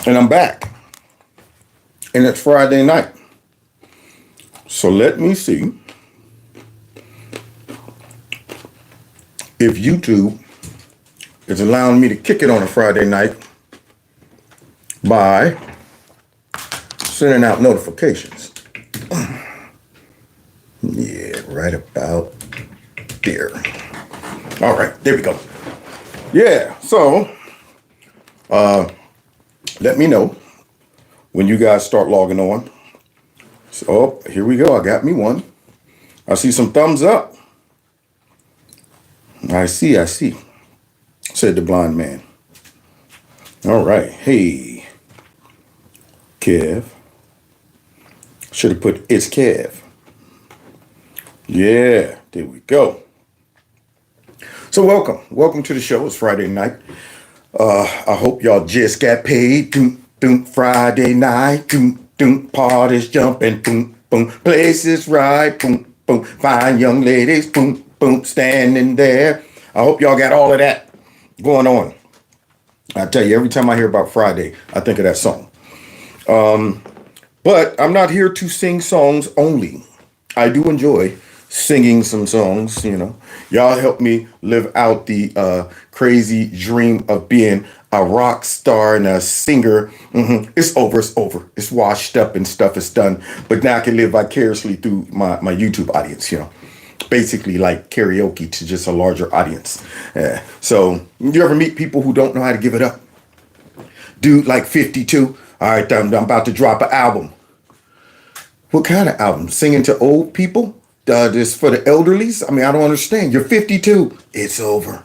And I'm back. And it's Friday night. So let me see if YouTube is allowing me to kick it on a Friday night by sending out notifications. Yeah, right about there. All right, there we go. Yeah, so let me know when you guys start logging on. So here we go. I got me one. I see some thumbs up. I see, said the blind man. All right. Hey, Kev. Should have put it's Kev. Yeah, there we go. So welcome to the show. It's Friday night. I hope y'all just got paid. Friday night. Parties jumping. Places right. Fine young ladies. Standing there. I hope y'all got all of that going on. I tell you, every time I hear about Friday, I think of that song. But I'm not here to sing songs only. I do enjoy singing some songs, you know. Y'all help me live out the crazy dream of being a rock star and a singer. It's over. It's washed up and stuff is done. But now I can live vicariously through my YouTube audience, you know. Basically like karaoke to just a larger audience. So you ever meet people who don't know how to give it up? Dude, like 52. All right, I'm about to drop an album. What kind of album? Singing to old people? This for the elderlies? I mean, I don't understand. You're 52. It's over.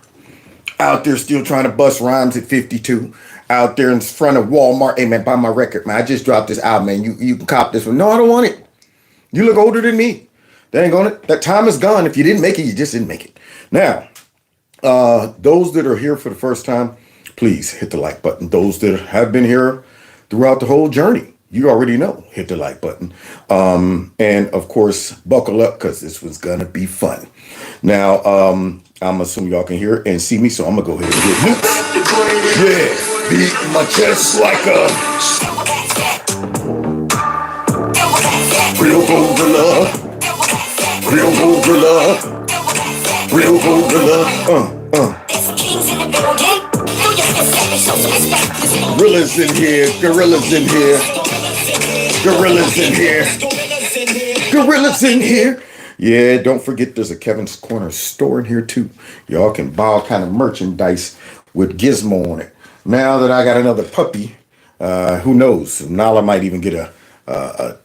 Out there still trying to bust rhymes at 52. Out there in front of Walmart. Hey, man, buy my record, man. I just dropped this album, man. You can cop this one. No, I don't want it. You look older than me. That time is gone. If you didn't make it, you just didn't make it. Now, those that are here for the first time, please hit the like button. Those that have been here throughout the whole journey, you already know, hit the like button. And of course, buckle up because this was gonna be fun. Now, I'm assuming y'all can hear and see me, so I'm gonna go ahead and get loose. Yeah, beat my chest like a real gorilla. Real gorilla. Real gorilla. Gorillas in here. Gorillas in here. Gorillas in here. Gorillas in here. Yeah, don't forget there's a Kevin's Corner store in here too. Y'all can buy all kind of merchandise with Gizmo on it. Now that I got another puppy, who knows? Nala might even get a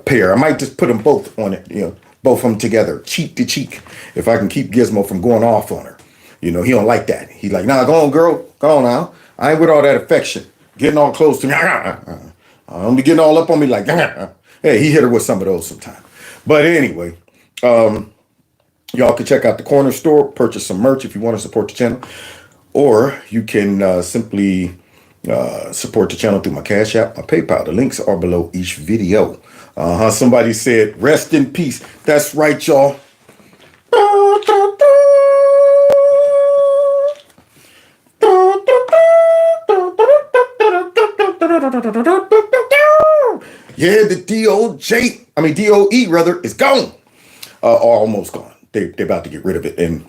pair. I might just put them both on it, you know, both of them together, cheek to cheek, if I can keep Gizmo from going off on her. You know, he don't like that. He's like, nah, go on, girl. Go on now. I ain't with all that affection. Getting all close to me. Don't be getting all up on me like, hey, he hit her with some of those sometime. But anyway, y'all can check out the corner store, purchase some merch if you want to support the channel. Or you can simply support the channel through my Cash App, my PayPal. The links are below each video. Somebody said, rest in peace. That's right, y'all. Yeah, the DOE rather is gone, or almost gone. They're about to get rid of it, and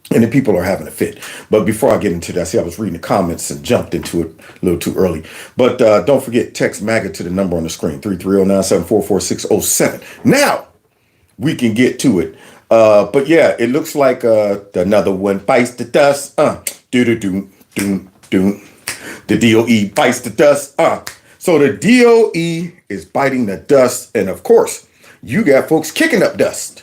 the people are having a fit. But before I get into that, see, I was reading the comments and jumped into it a little too early. But don't forget, text MAGA to the number on the screen, 330-974-4607. Now we can get to it. But yeah, it looks like another one bites the dust. The DOE bites the dust. So the DOE is biting the dust. And of course, you got folks kicking up dust.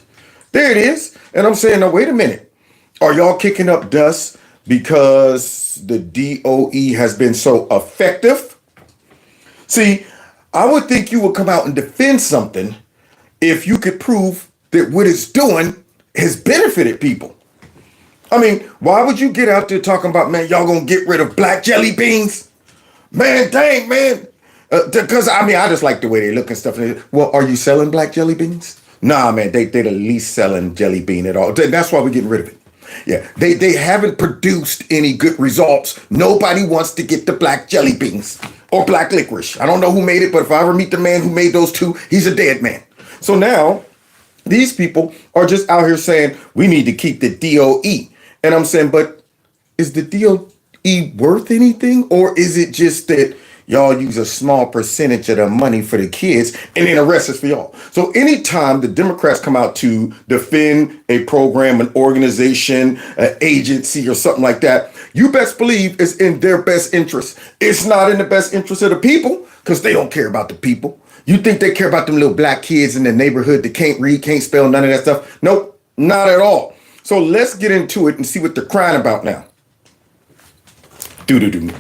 There it is. And I'm saying, now, wait a minute. Are y'all kicking up dust because the DOE has been so effective? See, I would think you would come out and defend something if you could prove that what it's doing has benefited people. I mean, why would you get out there talking about, man, y'all gonna get rid of black jelly beans? Man, dang, man. Because, I mean, I just like the way they look and stuff. Well, are you selling black jelly beans? Nah, man, they're the least selling jelly bean at all. That's why we're getting rid of it. Yeah, they haven't produced any good results. Nobody wants to get the black jelly beans. or black licorice. I don't know who made it, but if I ever meet the man who made those two, he's a dead man. So now these people are just out here saying we need to keep the DOE. And I'm saying, but is the DOE worth anything? Or is it just that y'all use a small percentage of the money for the kids and then the rest is for y'all? So anytime the Democrats come out to defend a program, an organization, an agency or something like that, you best believe it's in their best interest. It's not in the best interest of the people because they don't care about the people. You think they care about them little black kids in the neighborhood that can't read, can't spell, none of that stuff? Nope, not at all. So let's get into it and see what they're crying about now. Do.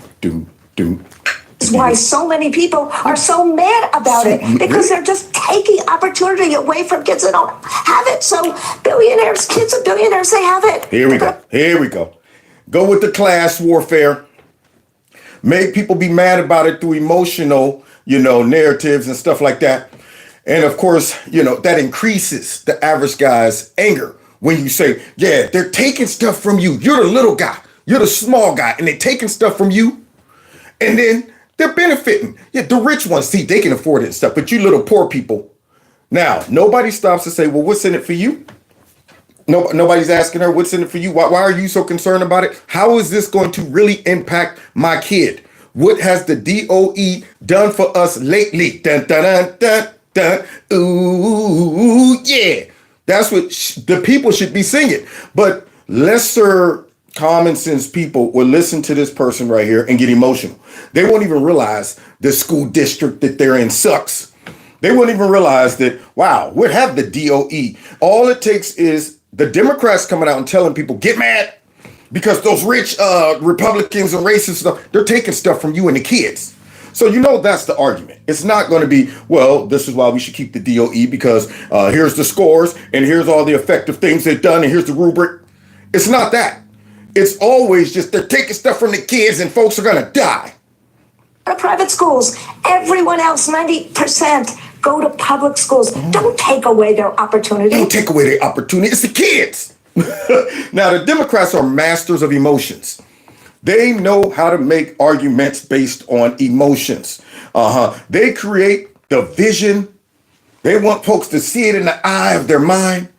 That's why so many people are so mad about it, because they're just taking opportunity away from kids that don't have it. So billionaires, kids of billionaires, they have it. Here we go. Go with the class warfare. Make people be mad about it through emotional, narratives and stuff like that. And of course, that increases the average guy's anger when you say, yeah, they're taking stuff from you. You're the little guy. You're the small guy. And they're taking stuff from you. And then they're benefiting. Yeah, the rich ones, see, they can afford it and stuff. But you little poor people. Now, nobody stops to say, well, what's in it for you? Nobody's asking her, what's in it for you? Why are you so concerned about it? How is this going to really impact my kid? What has the DOE done for us lately? Dun, dun, dun, dun, dun. Ooh, yeah. That's what the people should be singing. But lesser common sense people will listen to this person right here and get emotional. They won't even realize the school district that they're in sucks. They won't even realize that, wow, what have the DOE? All it takes is the Democrats coming out and telling people, get mad, because those rich Republicans and racists stuff, they're taking stuff from you and the kids. So that's the argument. It's not going to be, well, this is why we should keep the DOE because here's the scores and here's all the effective things they've done and here's the rubric. It's not that. It's always just they're taking stuff from the kids and folks are going to die. Private schools, everyone else, 90% go to public schools. Don't take away their opportunity. Don't take away their opportunity. It's the kids. Now, the Democrats are masters of emotions. They know how to make arguments based on emotions. They create the vision. They want folks to see it in the eye of their mind.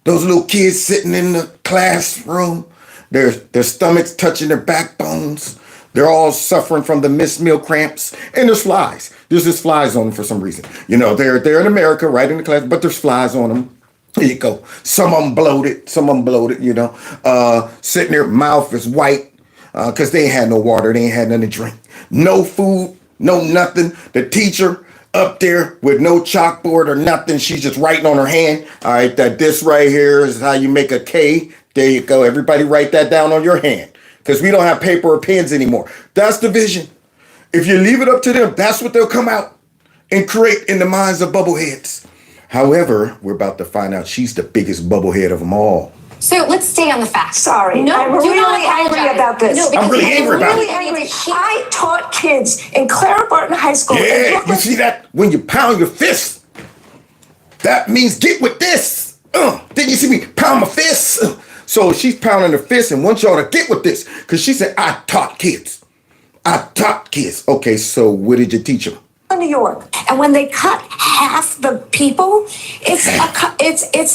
Those little kids sitting in the classroom, their stomachs touching their backbones. They're all suffering from the missed meal cramps. And there's flies. There's just flies on them for some reason. They're in America, right in the class, but there's flies on them. Here you go. Some of them bloated, sitting there, mouth is white because they ain't had no water. They ain't had nothing to drink. No food, no nothing. The teacher up there with no chalkboard or nothing. She's just writing on her hand. All right, this right here is how you make a K. There you go. Everybody write that down on your hand because we don't have paper or pens anymore. That's the vision. If you leave it up to them, that's what they'll come out and create in the minds of bubbleheads. However, we're about to find out she's the biggest bubblehead of them all. So let's stay on the facts. Sorry, no, I'm really angry about this. No, I'm really angry about it. I taught kids in Clara Barton High School. Yeah, you see that? When you pound your fist, that means get with this. Didn't you see me pound my fist? So she's pounding her fist and wants y'all to get with this. Because she said, I taught kids. Okay, so what did you teach them? New York, and when they cut half the people, it's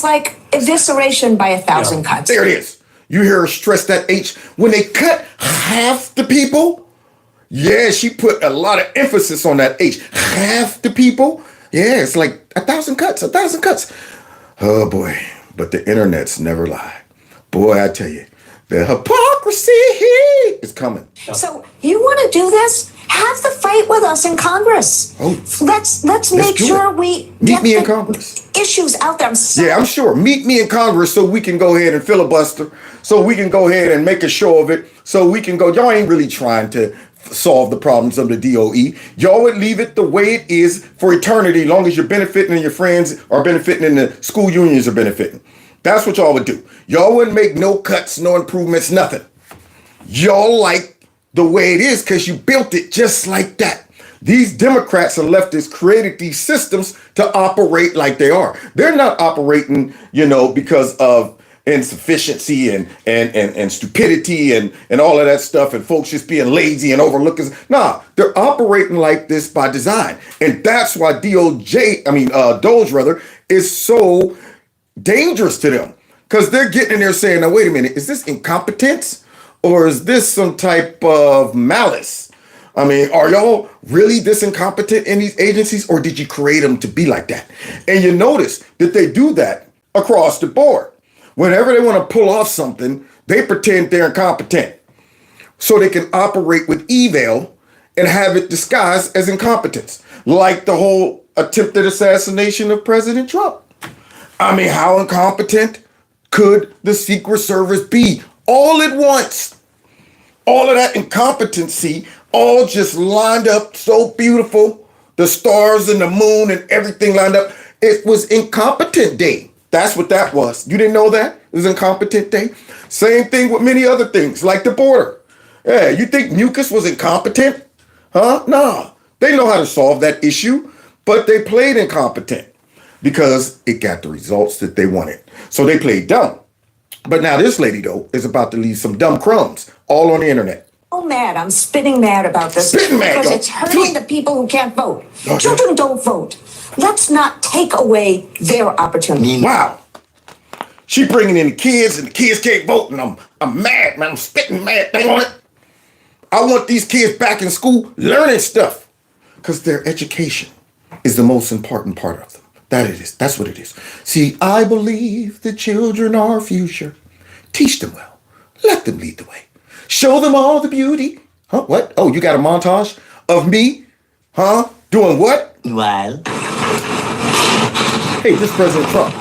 like evisceration by 1,000 cuts. There it is. You hear her stress that H. When they cut half the people, yeah, she put a lot of emphasis on that H. Half the people, yeah, it's like 1,000 cuts. Oh boy, but the internet's never lie. Boy, I tell you, the hypocrisy is coming. So you want to do this? Have the fight with us in Congress. Let's make sure we meet me in Congress. Issues out there. Yeah, I'm sure. Meet me in Congress so we can go ahead and filibuster. So we can go ahead and make a show of it. So we can go. Y'all ain't really trying to solve the problems of the DOE. Y'all would leave it the way it is for eternity, long as you're benefiting and your friends are benefiting and the school unions are benefiting. That's what y'all would do. Y'all wouldn't make no cuts, no improvements, nothing. Y'all like the way it is because you built it just like that. These Democrats and leftists created these systems to operate like they are. They're not operating, because of insufficiency and stupidity and all of that stuff, and folks just being lazy and overlooking. Nah, they're operating like this by design. And that's why DOGE rather, is so dangerous to them. Because they're getting in there saying, now, wait a minute, is this incompetence or is this some type of malice? I mean, are y'all really this incompetent in these agencies, or did you create them to be like that? And you notice that they do that across the board. Whenever they want to pull off something, they pretend they're incompetent so they can operate with evil and have it disguised as incompetence. Like the whole attempted assassination of President Trump. I mean, how incompetent could the Secret Service be all at once? All of that incompetency all just lined up so beautiful. The stars and the moon and everything lined up. It was Incompetent Day. That's what that was. You didn't know that? It was Incompetent Day. Same thing with many other things, like the border. Yeah, you think mucus was incompetent? Huh? No. They know how to solve that issue, but they played incompetent because it got the results that they wanted. So they played dumb. But now this lady, though, is about to leave some dumb crumbs all on the internet. So mad. I'm spitting mad about this. Spitting mad, because though. it's hurting the people who can't vote. Okay. Children don't vote. Let's not take away their opportunity. Wow. She bringing in the kids and the kids can't vote, and I'm mad, man. I'm spitting mad. Dang on it. I want these kids back in school learning stuff because their education is the most important part of them. That it is. That's what it is. See, I believe the children are our future. Teach them well. Let them lead the way. Show them all the beauty. Huh? What? Oh, you got a montage of me? Huh? Doing what? Well. Hey, this is President Trump.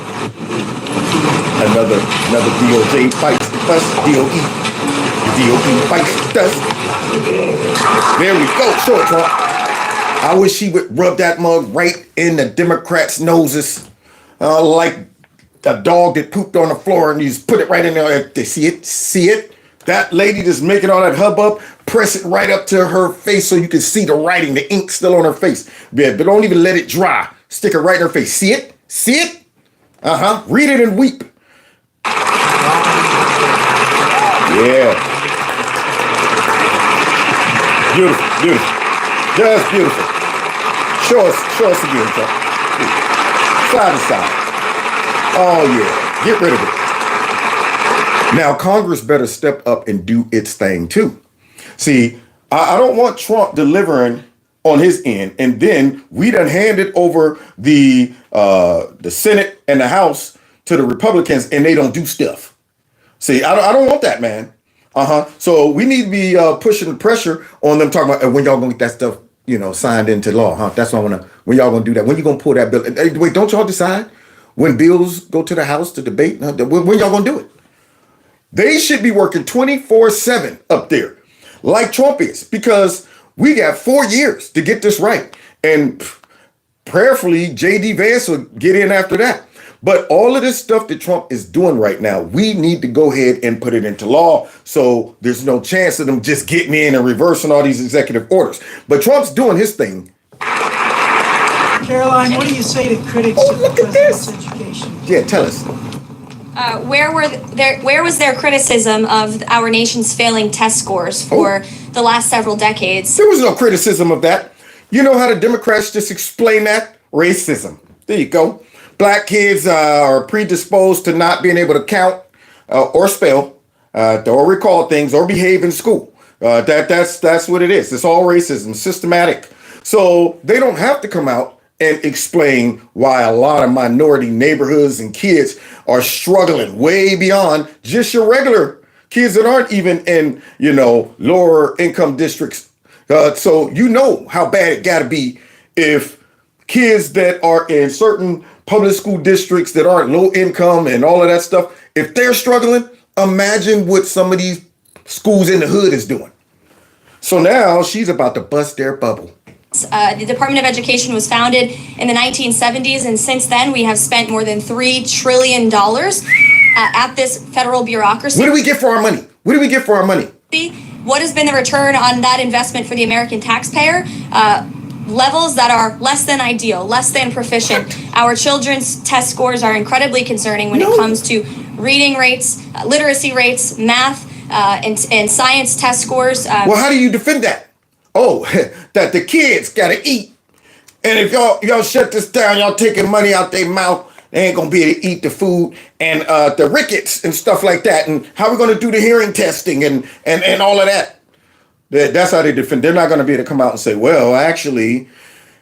Another DOJ fights us. DOE. The DOE fights us. There we go. Show it, Trump. I wish he would rub that mug right in the Democrats' noses, like a dog that pooped on the floor, and you just put it right in there. They see it? See it? That lady just making all that hubbub, press it right up to her face so you can see the writing, the ink still on her face. Yeah, but don't even let it dry. Stick it right in her face. See it? See it? Uh-huh. Read it and weep. Yeah. Beautiful, beautiful. Just beautiful. Show us again, Chuck. Side to side. Oh, yeah. Get rid of it. Now, Congress better step up and do its thing, too. See, I don't want Trump delivering on his end, and then we done handed over the Senate and the House to the Republicans, and they don't do stuff. See, I don't want that, man. So we need to be pushing the pressure on them, talking about when y'all gonna get that stuff, signed into law, huh? That's what I wanna. When y'all gonna do that? When you gonna pull that bill? Wait, don't y'all decide when bills go to the House to debate? When y'all gonna do it? They should be working 24/7 up there, like Trump is, because we got 4 years to get this right, and prayerfully, J.D. Vance will get in after that. But all of this stuff that Trump is doing right now, we need to go ahead and put it into law so there's no chance of them just getting in and reversing all these executive orders. But Trump's doing his thing. Caroline, what do you say to critics of the president's education? Yeah, tell us. Where was their criticism of our nation's failing test scores for the last several decades? There was no criticism of that. You know how the Democrats just explain that? Racism. There you go. Black kids are predisposed to not being able to count or spell, or recall things, or behave in school. That's what it is. It's all racism, systematic. So they don't have to come out and explain why a lot of minority neighborhoods and kids are struggling way beyond just your regular kids that aren't even in, lower income districts. So you know how bad it got to be if kids that are in certain public school districts that aren't low income and all of that stuff, if they're struggling, imagine what some of these schools in the hood is doing. So now she's about to bust their bubble. The Department of Education was founded in the 1970s, and since then we have spent more than $3 trillion at this federal bureaucracy. What do we get for our money? What do we get for our money? What has been the return on that investment for the American taxpayer? Levels that are less than ideal, less than proficient. Our children's test scores are incredibly concerning when it comes to reading rates, literacy rates, math, and science test scores. Well, how do you defend that? Oh, that the kids gotta eat. And if y'all shut this down, y'all taking money out their mouth, they ain't gonna be able to eat the food and the rickets and stuff like that. And how we gonna do the hearing testing and all of that? That's how they defend. They're not gonna be able to come out and say, well, actually,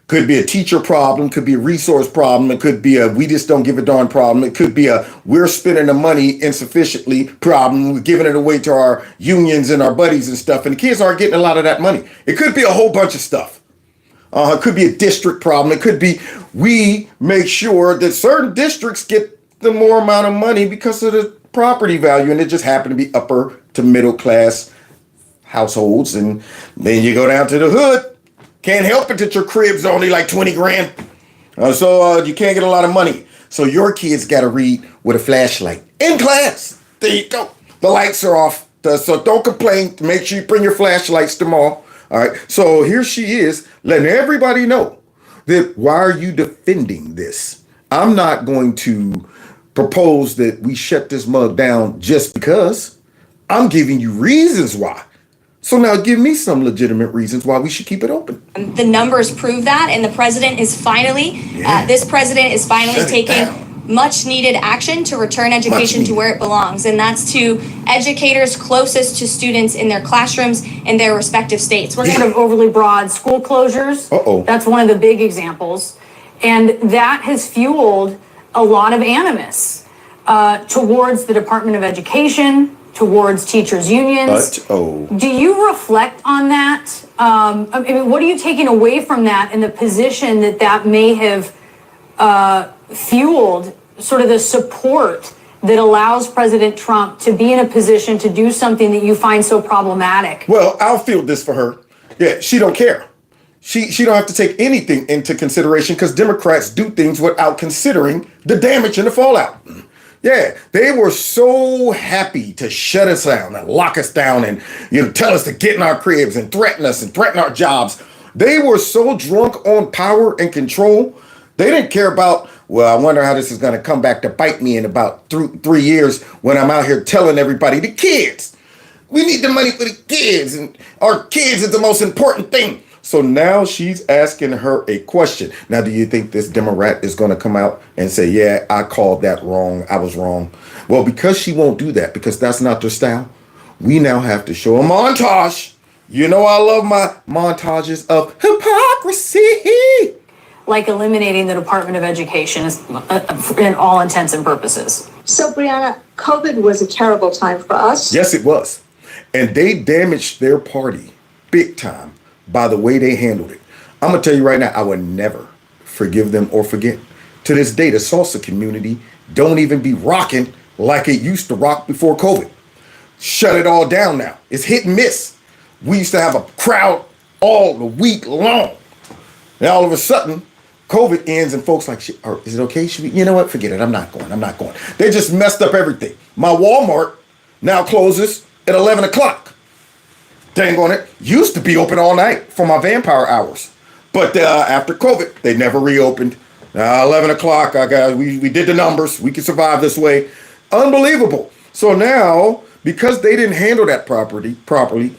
could be a teacher problem, could be a resource problem, it could be a we just don't give a darn problem, it could be a we're spending the money insufficiently problem, we're giving it away to our unions and our buddies and stuff, and the kids aren't getting a lot of that money. It could be a whole bunch of stuff. It could be a district problem. It could be we make sure that certain districts get the more amount of money because of the property value, and it just happened to be upper to middle class households. And then you go down to the hood. Can't help it that your crib's only like 20 grand. So you can't get a lot of money. So your kids got to read with a flashlight in class. There you go. The lights are off. So don't complain. Make sure you bring your flashlights tomorrow. All right. So here she is letting everybody know that why are you defending this? I'm not going to propose that we shut this mug down just because. I'm giving you reasons why. So now give me some legitimate reasons why we should keep it open. The numbers prove that, and the president is finally, this president is finally taking much needed action to return education to where it belongs, and that's to educators closest to students in their classrooms in their respective states. We're sort of overly broad school closures. That's one of the big examples. And that has fueled a lot of animus towards the Department of Education, towards teachers' unions. Do you reflect on that? I mean, what are you taking away from that in the position that that may have fueled sort of the support that allows President Trump to be in a position to do something that you find so problematic? Well, I'll field this for her. Yeah, she don't care. She don't have to take anything into consideration because Democrats do things without considering the damage and the fallout. Yeah, they were so happy to shut us down and lock us down and tell us to get in our cribs and threaten us and threaten our jobs. They were so drunk on power and control. They didn't care about, well, I wonder how this is going to come back to bite me in about 3 years when I'm out here telling everybody, the kids, we need the money for the kids and our kids is the most important thing. So now she's asking her a question. Now, do you think this Democrat is going to come out and say, yeah, I called that wrong. I was wrong. Well, because she won't do that, because that's not their style, we now have to show a montage. You know, I love my montages of hypocrisy. Like eliminating the Department of Education in all intents and purposes. So, Brianna, COVID was a terrible time for us. Yes, it was. And they damaged their party big time by the way they handled it. I'm going to tell you right now, I would never forgive them or forget. To this day, the salsa community don't even be rocking like it used to rock before COVID. Shut it all down now. It's hit and miss. We used to have a crowd all the week long. And all of a sudden, COVID ends and folks like, is it okay? Should we? You know what? Forget it. I'm not going. They just messed up everything. My Walmart now closes at 11 o'clock. Dang on it. Used to be open all night for my vampire hours. But after COVID, they never reopened. 11 o'clock, we did the numbers. We can survive this way. Unbelievable. So now, because they didn't handle that properly,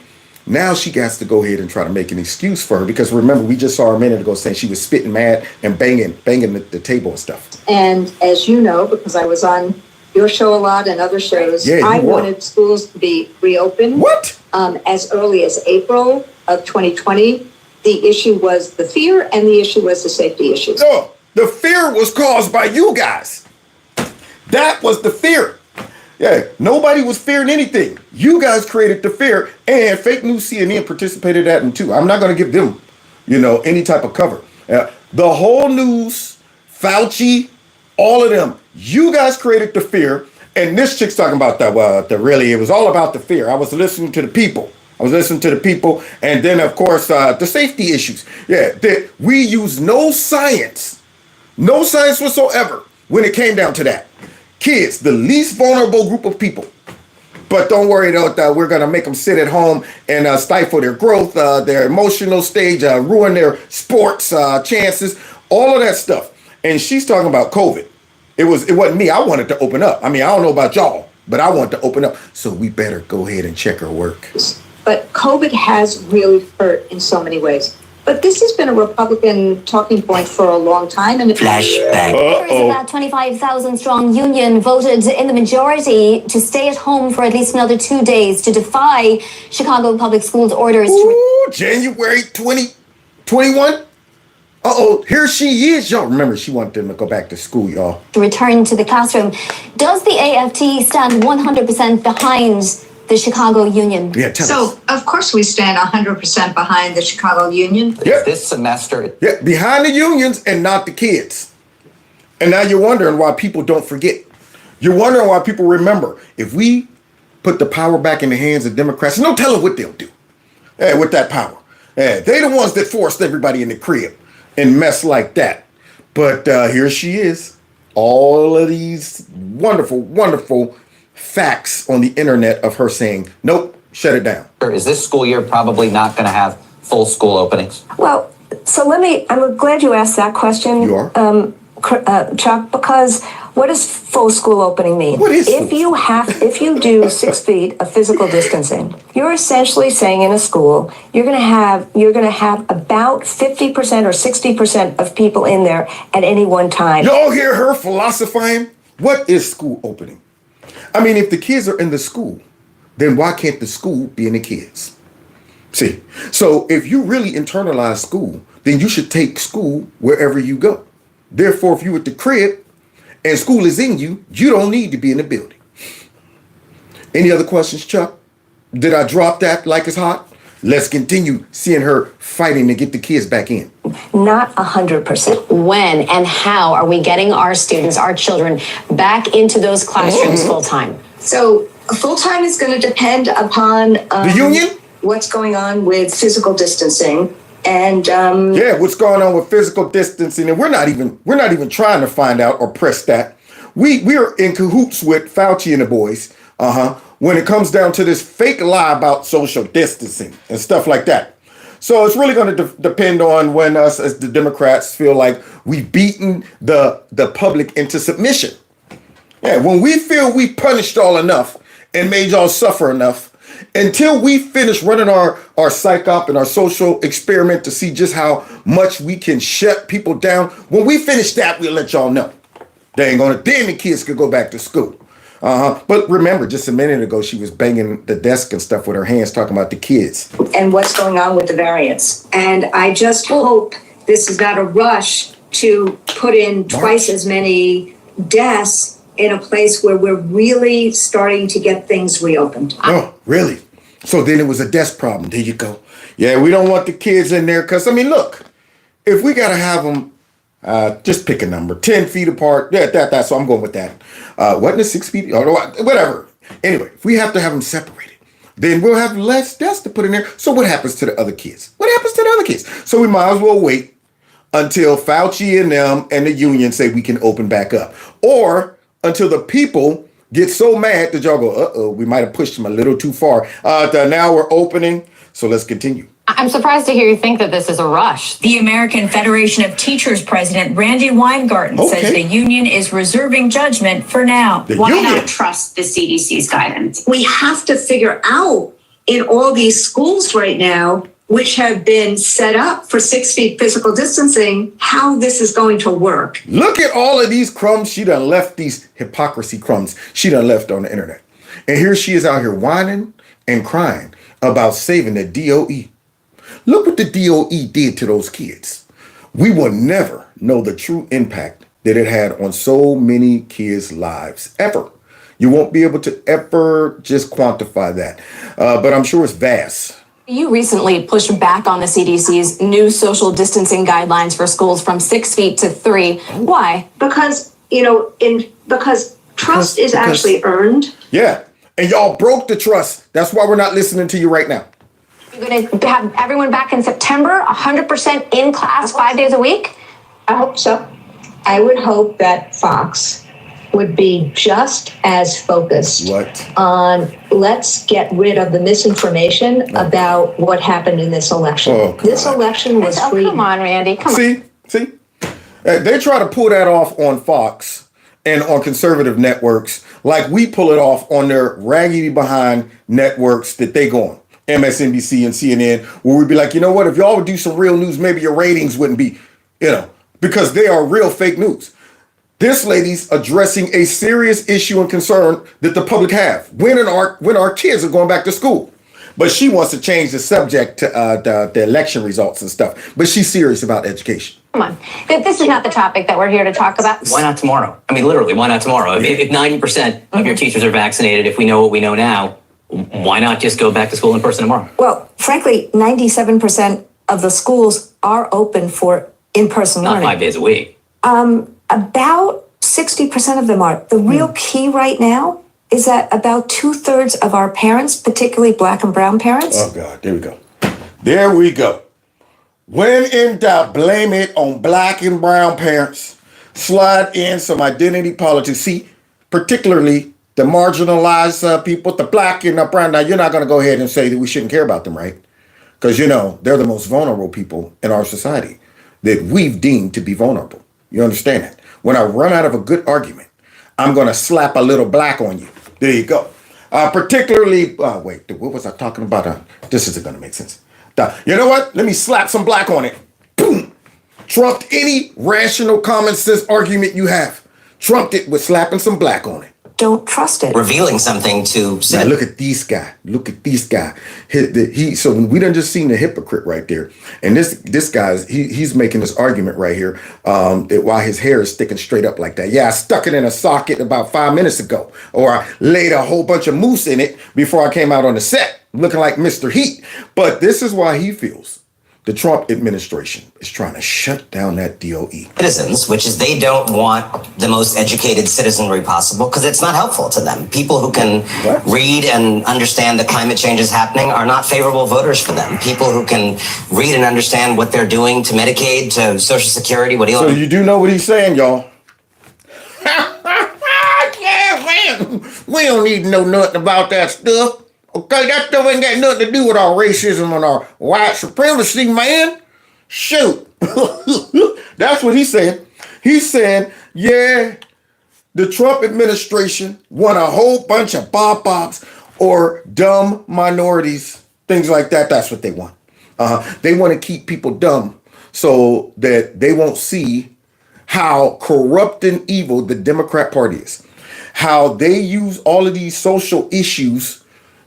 now she has to go ahead and try to make an excuse for her. Because remember, we just saw her a minute ago saying she was spitting mad and banging the table and stuff. And as you know, because I was on your show a lot and other shows, I wanted schools to be reopened. What? As early as April of 2020. The issue was the fear and the issue was the safety issues. No, the fear was caused by you guys. That was the fear. Yeah, nobody was fearing anything. You guys created the fear, and fake news CNN participated in that one too. I'm not going to give them, any type of cover. The whole news, Fauci, all of them, you guys created the fear. And this chick's talking about that. Well, it was all about the fear. I was listening to the people. And then, of course, the safety issues. Yeah, we use no science whatsoever when it came down to that. Kids, the least vulnerable group of people. But don't worry, that we're going to make them sit at home and stifle their growth, their emotional stage, ruin their sports chances, all of that stuff. And she's talking about COVID. It wasn't me. I wanted to open up. I mean, I don't know about y'all, but I want to open up. So we better go ahead and check her work. But COVID has really hurt in so many ways. But this has been a Republican talking point for a long time. And Flashback. There is about 25,000 strong union voted in the majority to stay at home for at least another 2 days to defy Chicago Public Schools orders Ooh, January 2021. Here she is. Y'all remember she wanted them to go back to school, y'all. to return to the classroom. Does the AFT stand 100% behind the Chicago Union? Yeah, tell us. so, of course, we stand 100% behind the Chicago Union. Yeah. This semester, Yeah, behind the unions and not the kids. And now you're wondering why people don't forget. You're wondering why people remember. If we put the power back in the hands of Democrats, no telling what they'll do with that power. They the ones that forced everybody in the crib and mess like that. But here she is. All of these wonderful, wonderful facts on the internet of her saying, nope, shut it down. is this school year probably not going to have full school openings? Well, so I'm glad you asked that question. You are? Chuck, because what does full school opening mean? What is if you do 6 feet of physical distancing, you're essentially saying in a school you're going to have about 50% or 60% of people in there at any one time. Y'all hear her philosophizing? What is school opening? I mean, if the kids are in the school, then why can't the school be in the kids? See, so if you really internalize school, then you should take school wherever you go. Therefore, if you're at the crib and school is in you, you don't need to be in the building. Any other questions, Chuck? Did I drop that like it's hot? Let's continue seeing her fighting to get the kids back in. Not 100%. When and how are we getting our students, our children, back into those classrooms full time? So full time is going to depend upon The union? what's going on with physical distancing. And Yeah, what's going on with physical distancing? And we're not even trying to find out or press that. We are in cahoots with Fauci and the boys. When it comes down to this fake lie about social distancing and stuff like that. So it's really going to depend on when us as the Democrats feel like we've beaten the public into submission. Yeah, when we feel we punished y'all enough and made y'all suffer enough, until we finish running our psych op and our social experiment to see just how much we can shut people down, when we finish that, we'll let y'all know. Then the kids could go back to school. But remember, just a minute ago, she was banging the desk and stuff with her hands, talking about the kids. and what's going on with the variants. And I just hope this is not a rush to put in twice as many deaths in a place where we're really starting to get things reopened. Oh, really? So then it was a desk problem. There you go. Yeah, we don't want the kids in there because, I mean, look, if we got to have them, just pick a number, 10 feet apart. Yeah, so I'm going with that. Wasn't it 6 feet? Or whatever. Anyway, if we have to have them separated, then we'll have less desks to put in there. So what happens to the other kids? What happens to the other kids? So we might as well wait until Fauci and them and the union say we can open back up. Or until the people get so mad that y'all go, we might have pushed them a little too far. Now we're opening, so let's continue. I'm surprised to hear you think that this is a rush. The American Federation of Teachers president, Randy Weingarten, says the union is reserving judgment for now. Why not trust the CDC's guidance? We have to figure out in all these schools right now, which have been set up for 6 feet physical distancing, how this is going to work. Look at all of these crumbs. She done left these hypocrisy crumbs. She done left on the internet. And here she is out here whining and crying about saving the DOE. Look what the DOE did to those kids. We will never know the true impact that it had on so many kids' lives, ever. You won't be able to ever just quantify that. But I'm sure it's vast. You recently pushed back on the CDC's new social distancing guidelines for schools from 6 feet to 3. Why? Because, because trust is actually earned. Yeah. And y'all broke the trust. That's why we're not listening to you right now. You're going to have everyone back in September, 100% in class 5 days a week? I hope so. I would hope that Fox would be just as focused on let's get rid of the misinformation about what happened in this election. This election was free. Come on, Randy. Come on. See? They try to pull that off on Fox and on conservative networks like we pull it off on their raggedy behind networks that they go on, MSNBC and CNN, where we'd be like, you know what, if y'all would do some real news, maybe your ratings wouldn't be, because they are real fake news. This lady's addressing a serious issue and concern that the public have when our kids are going back to school. But she wants to change the subject to the election results and stuff. But she's serious about education. Come on. This is not the topic that we're here to talk about. Why not tomorrow? I mean, literally, why not tomorrow? If 90% of your teachers are vaccinated, if we know what we know now, why not just go back to school in person tomorrow? Well, frankly, 97% of the schools are open for in-person Not learning. 5 days a week. About 60% of them are. The real key right now is that about 2/3 of our parents, particularly Black and brown parents. Oh, God, there we go. There we go. When in doubt, blame it on Black and brown parents. Slide in some identity politics. See, particularly the marginalized people, the Black and the brown. Now, you're not going to go ahead and say that we shouldn't care about them, right? Because, they're the most vulnerable people in our society that we've deemed to be vulnerable. You understand that? When I run out of a good argument, I'm going to slap a little black on you. There you go. Particularly, wait, what was I talking about? This isn't going to make sense. You know what? Let me slap some black on it. Boom. Trumped any rational common sense argument you have. Trumped it with slapping some black on it. Don't trust it. Revealing something to now look at this guy. Look at this guy. So we done just seen the hypocrite right there. And this guy's he's making this argument right here. While his hair is sticking straight up like that. Yeah, I stuck it in a socket about 5 minutes ago, or I laid a whole bunch of mousse in it before I came out on the set, looking like Mr. Heat. But this is why he feels the Trump administration is trying to shut down that DOE. Citizens, which is they don't want the most educated citizenry possible because it's not helpful to them. People who can read and understand that climate change is happening are not favorable voters for them. People who can read and understand what they're doing to Medicaid, to Social Security, what Elon... So you do know what he's saying, y'all. Yeah, man. We don't need to know nothing about that stuff. Okay, that stuff ain't got nothing to do with our racism and our white supremacy, man. Shoot. That's what he's saying. He's saying, yeah, the Trump administration want a whole bunch of bobs or dumb minorities, things like that. That's what they want. They want to keep people dumb so that they won't see how corrupt and evil the Democrat Party is, how they use all of these social issues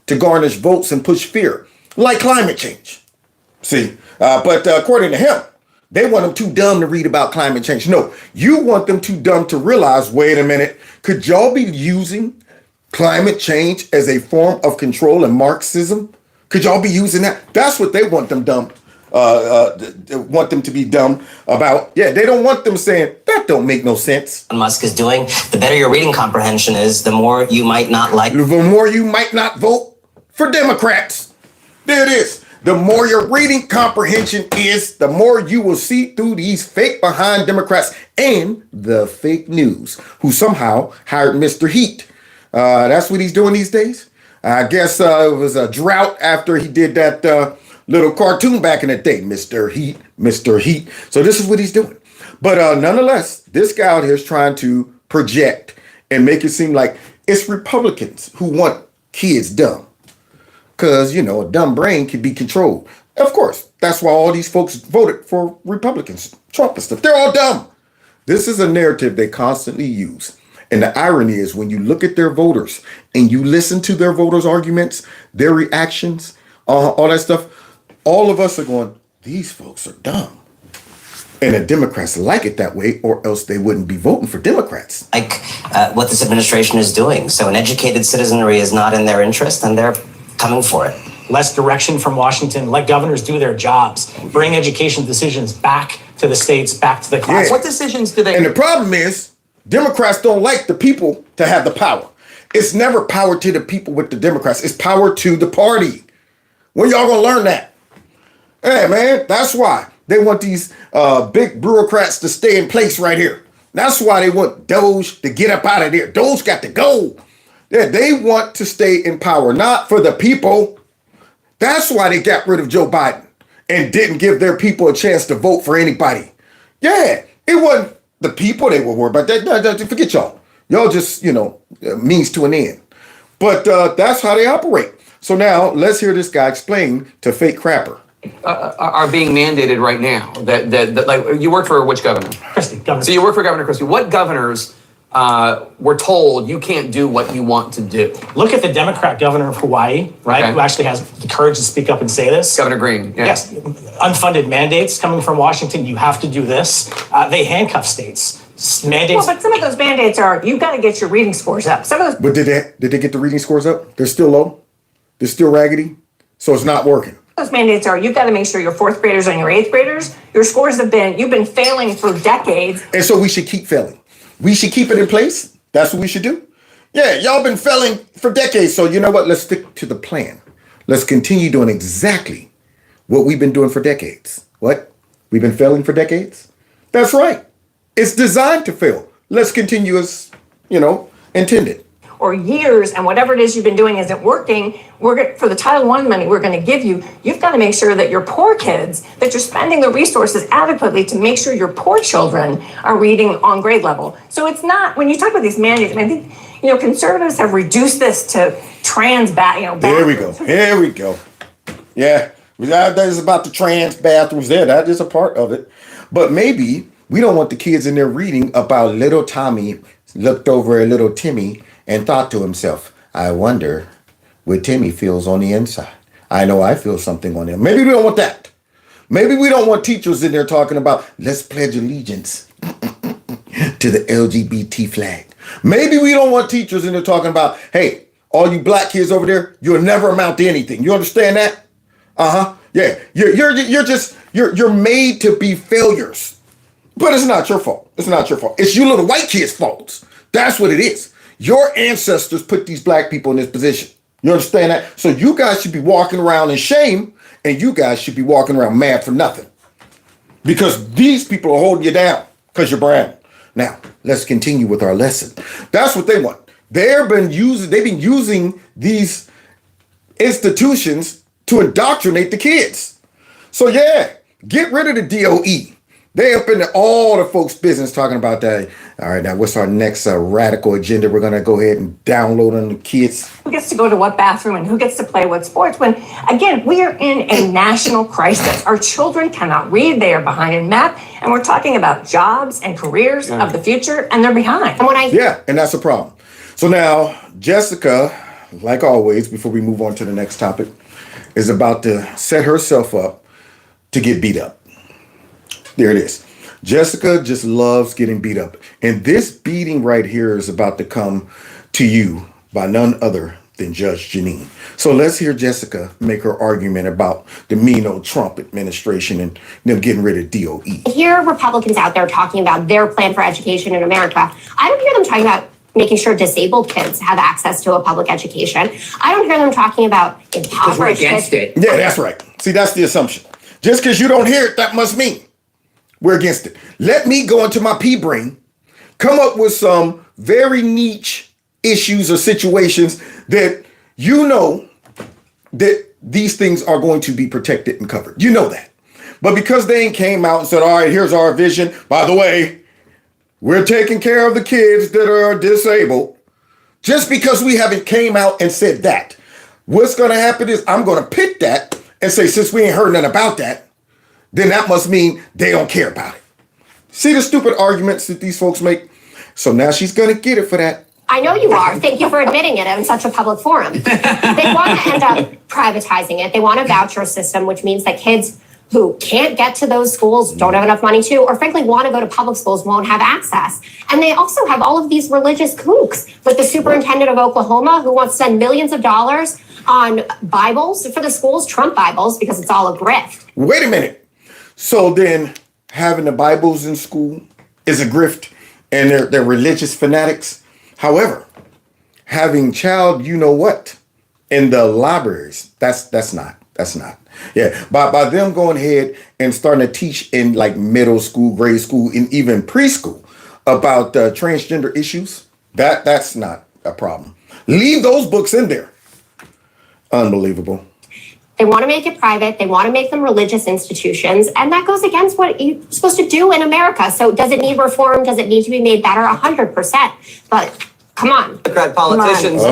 to garnish votes and push fear, like climate change. See, but according to him, they want them too dumb to read about climate change. No, you want them too dumb to realize, wait a minute, could y'all be using climate change as a form of control and Marxism? Could y'all be using that? That's what they want them dumb. Want them to be dumb about. Yeah, they don't want them saying, that don't make no sense. Musk is doing, the better your reading comprehension is, the more you might not like. The more you might not vote for Democrats. There it is. The more your reading comprehension is, the more you will see through these fake behind Democrats and the fake news, who somehow hired Mr. Heat. That's what he's doing these days. I guess it was a drought after he did that little cartoon back in the day, Mr. Heat, Mr. Heat. So this is what he's doing. But nonetheless, this guy out here is trying to project and make it seem like it's Republicans who want kids dumb. Because, a dumb brain can be controlled. Of course, that's why all these folks voted for Republicans, Trump and stuff. They're all dumb. This is a narrative they constantly use. And the irony is when you look at their voters and you listen to their voters' arguments, their reactions, all that stuff, all of us are going, these folks are dumb. And the Democrats like it that way, or else they wouldn't be voting for Democrats. Like what this administration is doing. So an educated citizenry is not in their interest, and they're coming for it. Less direction from Washington. Let governors do their jobs. Bring education decisions back to the states, back to the class. Yeah. What decisions do they... And the problem is, Democrats don't like the people to have the power. It's never power to the people with the Democrats. It's power to the party. When y'all gonna learn that? Hey, man, that's why they want these big bureaucrats to stay in place right here. That's why they want DOGE to get up out of there. DOGE got to go. Yeah, they want to stay in power, not for the people. That's why they got rid of Joe Biden and didn't give their people a chance to vote for anybody. Yeah, it wasn't the people they were worried about. Forget y'all. Y'all just, means to an end. But that's how they operate. So now let's hear this guy explain to fake crapper. Are being mandated right now. That like you work for which governor? Christie, governor. So you work for Governor Christie. What governors were told you can't do what you want to do? Look at the Democrat governor of Hawaii, right? Okay. Who actually has the courage to speak up and say this. Governor Green. Yeah. Yes. Unfunded mandates coming from Washington. You have to do this. They handcuff states. Mandates. Well, but some of those mandates are, you've got to get your reading scores up. Some of those. But did they get the reading scores up? They're still low. They're still raggedy. So it's not working. Those mandates are, you've got to make sure your fourth graders and your eighth graders, your scores you've been failing for decades. And so we should keep failing. We should keep it in place. That's what we should do. Yeah, y'all been failing for decades. So you know what? Let's stick to the plan. Let's continue doing exactly what we've been doing for decades. What? We've been failing for decades? That's right. It's designed to fail. Let's continue as, intended. Or years, and whatever it is you've been doing isn't working, for the Title I money we're going to give you, you've got to make sure that your poor kids, that you're spending the resources adequately to make sure your poor children are reading on grade level. So it's not, when you talk about these mandates, I think, conservatives have reduced this to There we go. Here we go. Yeah, that is about the trans bathrooms there. That is a part of it. But maybe we don't want the kids in there reading about little Tommy looked over at little Timmy and thought to himself, I wonder what Timmy feels on the inside. I know I feel something on him. Maybe we don't want that. Maybe we don't want teachers in there talking about, let's pledge allegiance to the LGBT flag. Maybe we don't want teachers in there talking about, hey, all you black kids over there, you'll never amount to anything. You understand that? Yeah, you're made to be failures. But it's not your fault. It's not your fault. It's you little white kids' faults. That's what it is. Your ancestors put these black people in this position. You understand that? So you guys should be walking around in shame, and you guys should be walking around mad for nothing. Because these people are holding you down because you're brown. Now, let's continue with our lesson. That's what they want. They've been using these institutions to indoctrinate the kids. So yeah, get rid of the DOE. They up into all the folks' business talking about that. All right, now what's our next radical agenda? We're going to go ahead and download on the kids. Who gets to go to what bathroom and who gets to play what sports? When, again, we are in a national crisis. Our children cannot read. They are behind in math. And we're talking about jobs and careers of the future, and they're behind. Yeah, and that's a problem. So now, Jessica, like always, before we move on to the next topic, is about to set herself up to get beat up. There it is. Jessica just loves getting beat up. And this beating right here is about to come to you by none other than Judge Janine. So let's hear Jessica make her argument about the mean old Trump administration and them getting rid of DOE. I hear Republicans out there talking about their plan for education in America. I don't hear them talking about making sure disabled kids have access to a public education. I don't hear them talking about impoverished kids. Yeah, that's right. See, that's the assumption. Just because you don't hear it, that must mean we're against it. Let me go into my pea brain, come up with some very niche issues or situations that that these things are going to be protected and covered. You know that. But because they ain't came out and said, all right, here's our vision. By the way, we're taking care of the kids that are disabled. Just because we haven't came out and said that, what's going to happen is I'm going to pick that and say, since we ain't heard nothing about that, then that must mean they don't care about it. See the stupid arguments that these folks make? So now she's going to get it for that. I know you are. Thank you for admitting it in such a public forum. They want to end up privatizing it. They want a voucher system, which means that kids who can't get to those schools, don't have enough money to, or frankly want to go to public schools, won't have access. And they also have all of these religious kooks, like the superintendent of Oklahoma, who wants to spend millions of dollars on Bibles for the schools, Trump Bibles, because it's all a grift. Wait a minute. So then having the Bibles in school is a grift and they're religious fanatics. However, having child, you know what, in the libraries, that's not. Yeah, by them going ahead and starting to teach in like middle school, grade school, and even preschool about transgender issues, that's not a problem. Leave those books in there. Unbelievable. They want to make it private. They want to make them religious institutions. And that goes against what you're supposed to do in America. So does it need reform? Does it need to be made better? 100%. But come on. Democrat politicians.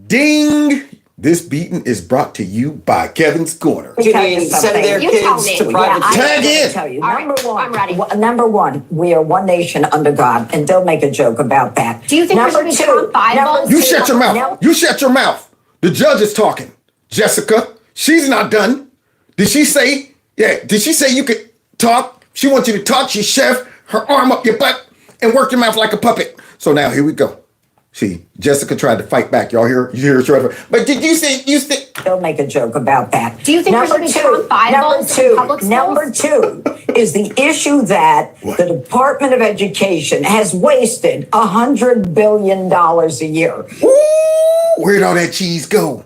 Ding. This beating is brought to you by Kevin's Corner. You mean send their kids to private Tag in. Tell you. All right, Number one, I'm ready. Number one, we are one nation under God, and don't make a joke about that. Do you think number we should be Trump Bible? You shut your mouth. You shut your mouth. The judge is talking. Jessica, she's not done. Did she say, did she say you could talk? She wants you to talk. She shoved her arm up your butt and work your mouth like a puppet. So now here we go. See, Jessica tried to fight back. Y'all hear her try to, but did you say, Don't make a joke about that. Do you think we should be Trump Bibles in public schools? Number two is the issue that the Department of Education has wasted $100 billion a year. Ooh, where'd all that cheese go?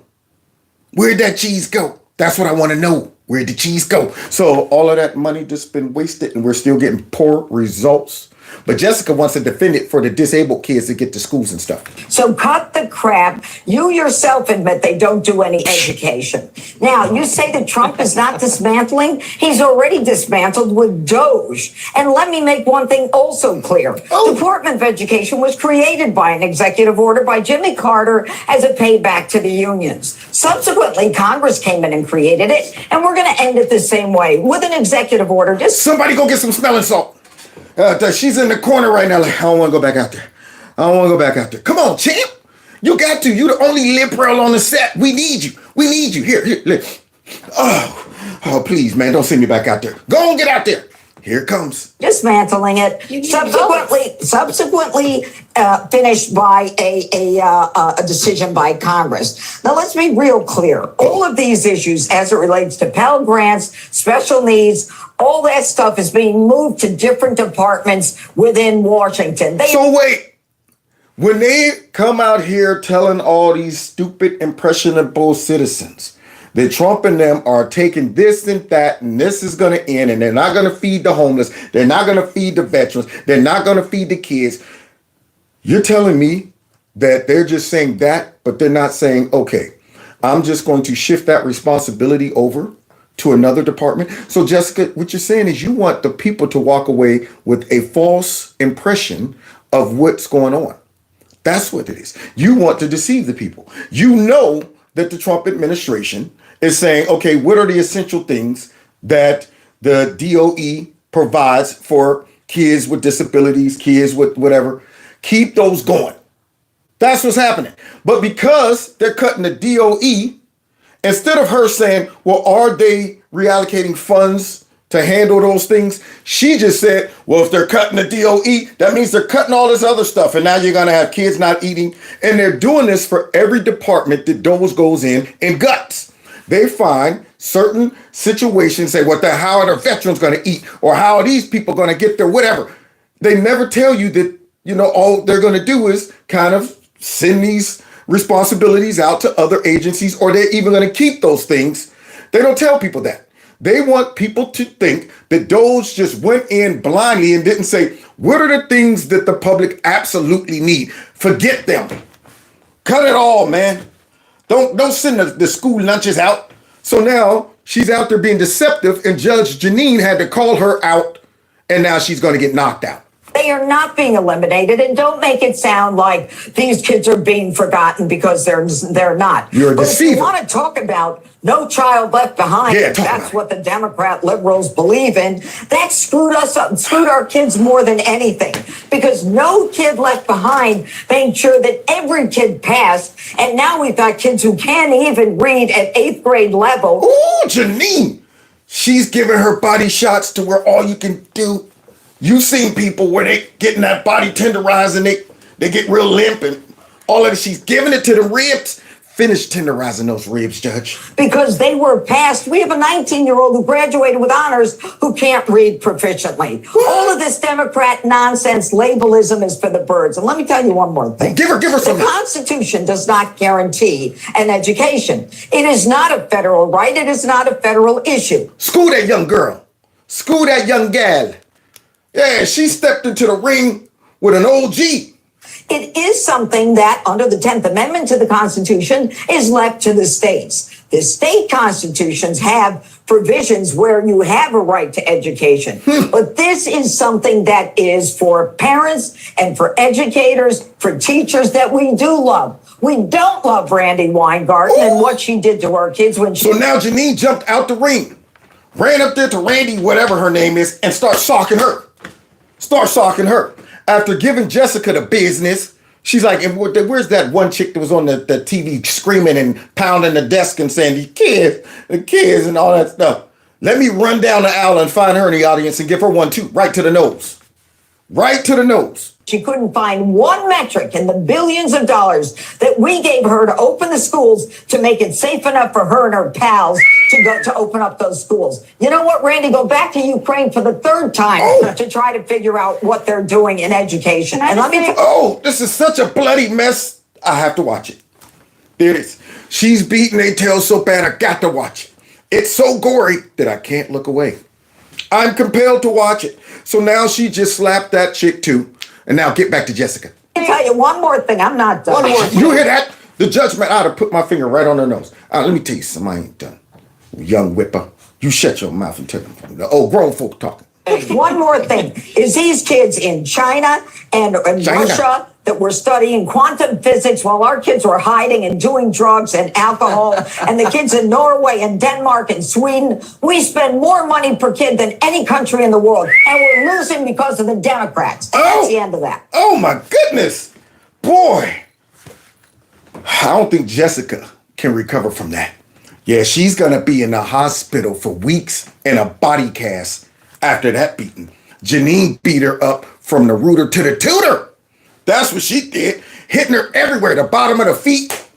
Where'd that cheese go? That's what I want to know. Where'd the cheese go? So all of that money just been wasted and we're still getting poor results. But Jessica wants to defend it for the disabled kids to get to schools and stuff. So cut the crap. You yourself admit they don't do any education. Now, you say that Trump is not dismantling. He's already dismantled with DOGE. And let me make one thing also clear. Department of Education was created by an executive order by Jimmy Carter as a payback to the unions. Subsequently, Congress came in and created it. And we're going to end it the same way with an executive order. Somebody go get some smelling salt. She's in the corner right now. Like, I don't want to go back out there. I don't want to go back out there. Come on, champ. You got to. You're the only liberal on the set. We need you. We need you. Here. Oh, please, man. Don't send me back out there. Go on, get out there. Here it comes. Dismantling it. Subsequently finished by a decision by Congress. Now, let's be real clear. All of these issues, as it relates to Pell Grants, special needs, all that stuff is being moved to different departments within Washington. So wait, when they come out here telling all these stupid, impressionable citizens that Trump and them are taking this and that, and this is going to end, and they're not going to feed the homeless, they're not going to feed the veterans, they're not going to feed the kids, you're telling me that they're just saying that, but they're not saying, okay, I'm just going to shift that responsibility over to another department. So Jessica, what you're saying is you want the people to walk away with a false impression of what's going on. That's what it is. You want to deceive the people. You know that the Trump administration is saying, okay, what are the essential things that the DOE provides for kids with disabilities, kids with whatever? Keep those going. That's what's happening. But because they're cutting the DOE, instead of her saying, well, are they reallocating funds to handle those things? She just said, well, if they're cutting the DOE, that means they're cutting all this other stuff. And now you're going to have kids not eating. And they're doing this for every department that DOGE goes in guts. They find certain situations, say, how are the veterans going to eat? Or how are these people going to get their whatever? They never tell you that, all they're going to do is kind of send these responsibilities out to other agencies, or they're even going to keep those things. They don't tell people that. They want people to think that DOGE just went in blindly and didn't say, what are the things that the public absolutely need? Forget them. Cut it all, man. Don't send the school lunches out. So now she's out there being deceptive, and Judge Janine had to call her out, and now she's going to get knocked out. They are not being eliminated, and don't make it sound like these kids are being forgotten, because they're not. You're a deceiver. If you want to talk about no child left behind, that's what the Democrat liberals believe in, that screwed us up, screwed our kids more than anything, because no kid left behind made sure that every kid passed, and now we've got kids who can't even read at 8th grade level. Ooh, Janine, she's giving her body shots to where all you can do. You've seen people where they getting that body tenderized and they get real limp and all of it. She's giving it to the ribs. Finish tenderizing those ribs, Judge. Because they were passed. We have a 19-year-old who graduated with honors who can't read proficiently. All of this Democrat nonsense labelism is for the birds. And let me tell you one more thing. Give her some. The Constitution does not guarantee an education. It is not a federal right. It is not a federal issue. School that young girl. School that young gal. Yeah, she stepped into the ring with an OG. It is something that, under the 10th Amendment to the Constitution, is left to the states. The state constitutions have provisions where you have a right to education. But this is something that is for parents and for educators, for teachers that we do love. We don't love Randy Weingarten and what she did to our kids when she... So now Janine jumped out the ring, ran up there to Randy, whatever her name is, and start socking her. After giving Jessica the business, she's like, where's that one chick that was on the TV screaming and pounding the desk and saying, the kids and all that stuff. Let me run down the aisle and find her in the audience and give her one too, right to the nose. Right to the nose. She couldn't find one metric in the billions of dollars that we gave her to open the schools to make it safe enough for her and her pals to go to open up those schools. You know what, Randy? Go back to Ukraine for the third time to try to figure out what they're doing in education. And let me this is such a bloody mess. I have to watch it. There it is. She's beating their tails so bad I got to watch it. It's so gory that I can't look away. I'm compelled to watch it. So now she just slapped that chick too. And now get back to Jessica. Let me tell you one more thing. I'm not done. You hear that? The judgment, I'd have put my finger right on her nose. Let me tell you something. I ain't done. Young whipper, you shut your mouth and tell them. The old grown folk talking. One more thing is these kids in China and Russia that were studying quantum physics while our kids were hiding and doing drugs and alcohol, and the kids in Norway and Denmark and Sweden, we spend more money per kid than any country in the world, and we're losing because of the Democrats. And that's the end of that. Oh my goodness. Boy. I don't think Jessica can recover from that. Yeah, she's gonna be in the hospital for weeks in a body cast after that beating. Janine beat her up from the rooter to the tutor. That's what she did, hitting her everywhere, the bottom of the feet,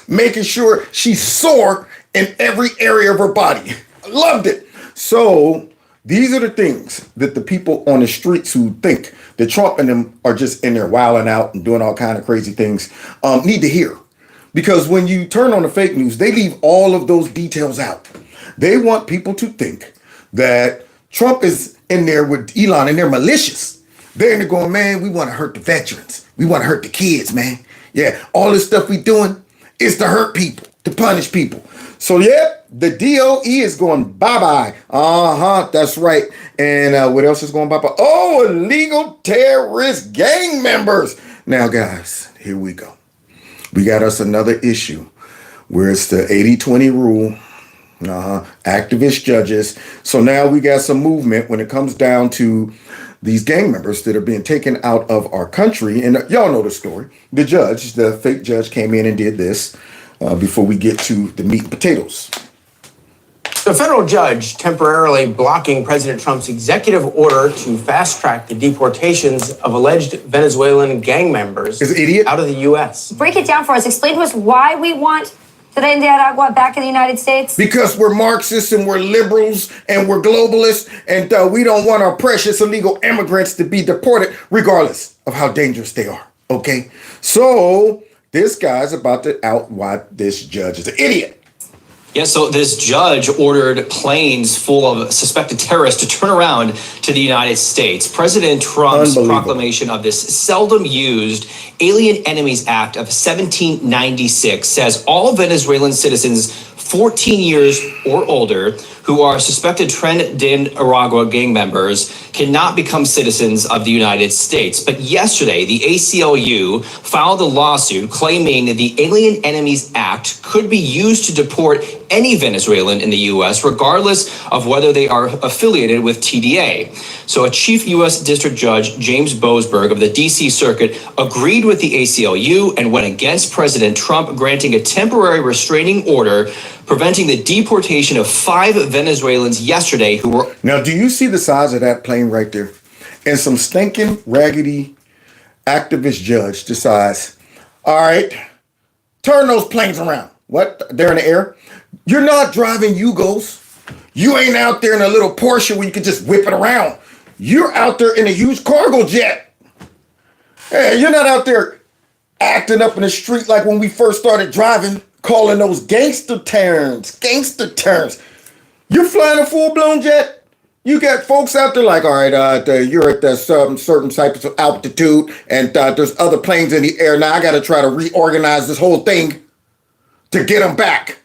making sure she's sore in every area of her body. I loved it. So these are the things that the people on the streets who think that Trump and them are just in there wilding out and doing all kind of crazy things need to hear. Because when you turn on the fake news, they leave all of those details out. They want people to think that Trump is in there with Elon and they're malicious. They're in there going, man, we want to hurt the veterans. We want to hurt the kids, man. Yeah, all this stuff we doing is to hurt people, to punish people. So, yeah, the DOE is going bye-bye. That's right. And what else is going bye-bye? Oh, illegal terrorist gang members. Now, guys, here we go. We got us another issue where it's the 80-20 rule. Activist judges. So now we got some movement when it comes down to these gang members that are being taken out of our country. And y'all know the story. The judge, the fake judge, came in and did this before we get to the meat and potatoes. The federal judge temporarily blocking President Trump's executive order to fast-track the deportations of alleged Venezuelan gang members out of the U.S. Break it down for us. Explain to us why we want Tren de Aragua back in the United States. Because we're Marxists and we're liberals and we're globalists and we don't want our precious illegal immigrants to be deported regardless of how dangerous they are. Okay? So this guy's about to out why this judge is an idiot. Yeah, so this judge ordered planes full of suspected terrorists to turn around to the United States. President Trump's proclamation of this seldom used Alien Enemies Act of 1796 says all Venezuelan citizens 14 years or older who are suspected Tren de Aragua gang members cannot become citizens of the United States. But yesterday, the ACLU filed a lawsuit claiming that the Alien Enemies Act could be used to deport any Venezuelan in the U.S., regardless of whether they are affiliated with TDA. So a chief U.S. District Judge, James Boasberg of the D.C. Circuit, agreed with the ACLU and went against President Trump, granting a temporary restraining order preventing the deportation of 5 Venezuelans yesterday who were... Now, do you see the size of that plane right there? And some stinking, raggedy activist judge decides, all right, turn those planes around. What? They're in the air? You're not driving Yugos. You ain't out there in a little Porsche where you can just whip it around. You're out there in a huge cargo jet. Hey, you're not out there acting up in the street like when we first started driving, calling those gangster turns. You're flying a full-blown jet. You got folks out there like, all right, you're at the certain type of altitude, and there's other planes in the air. Now I got to try to reorganize this whole thing to get them back.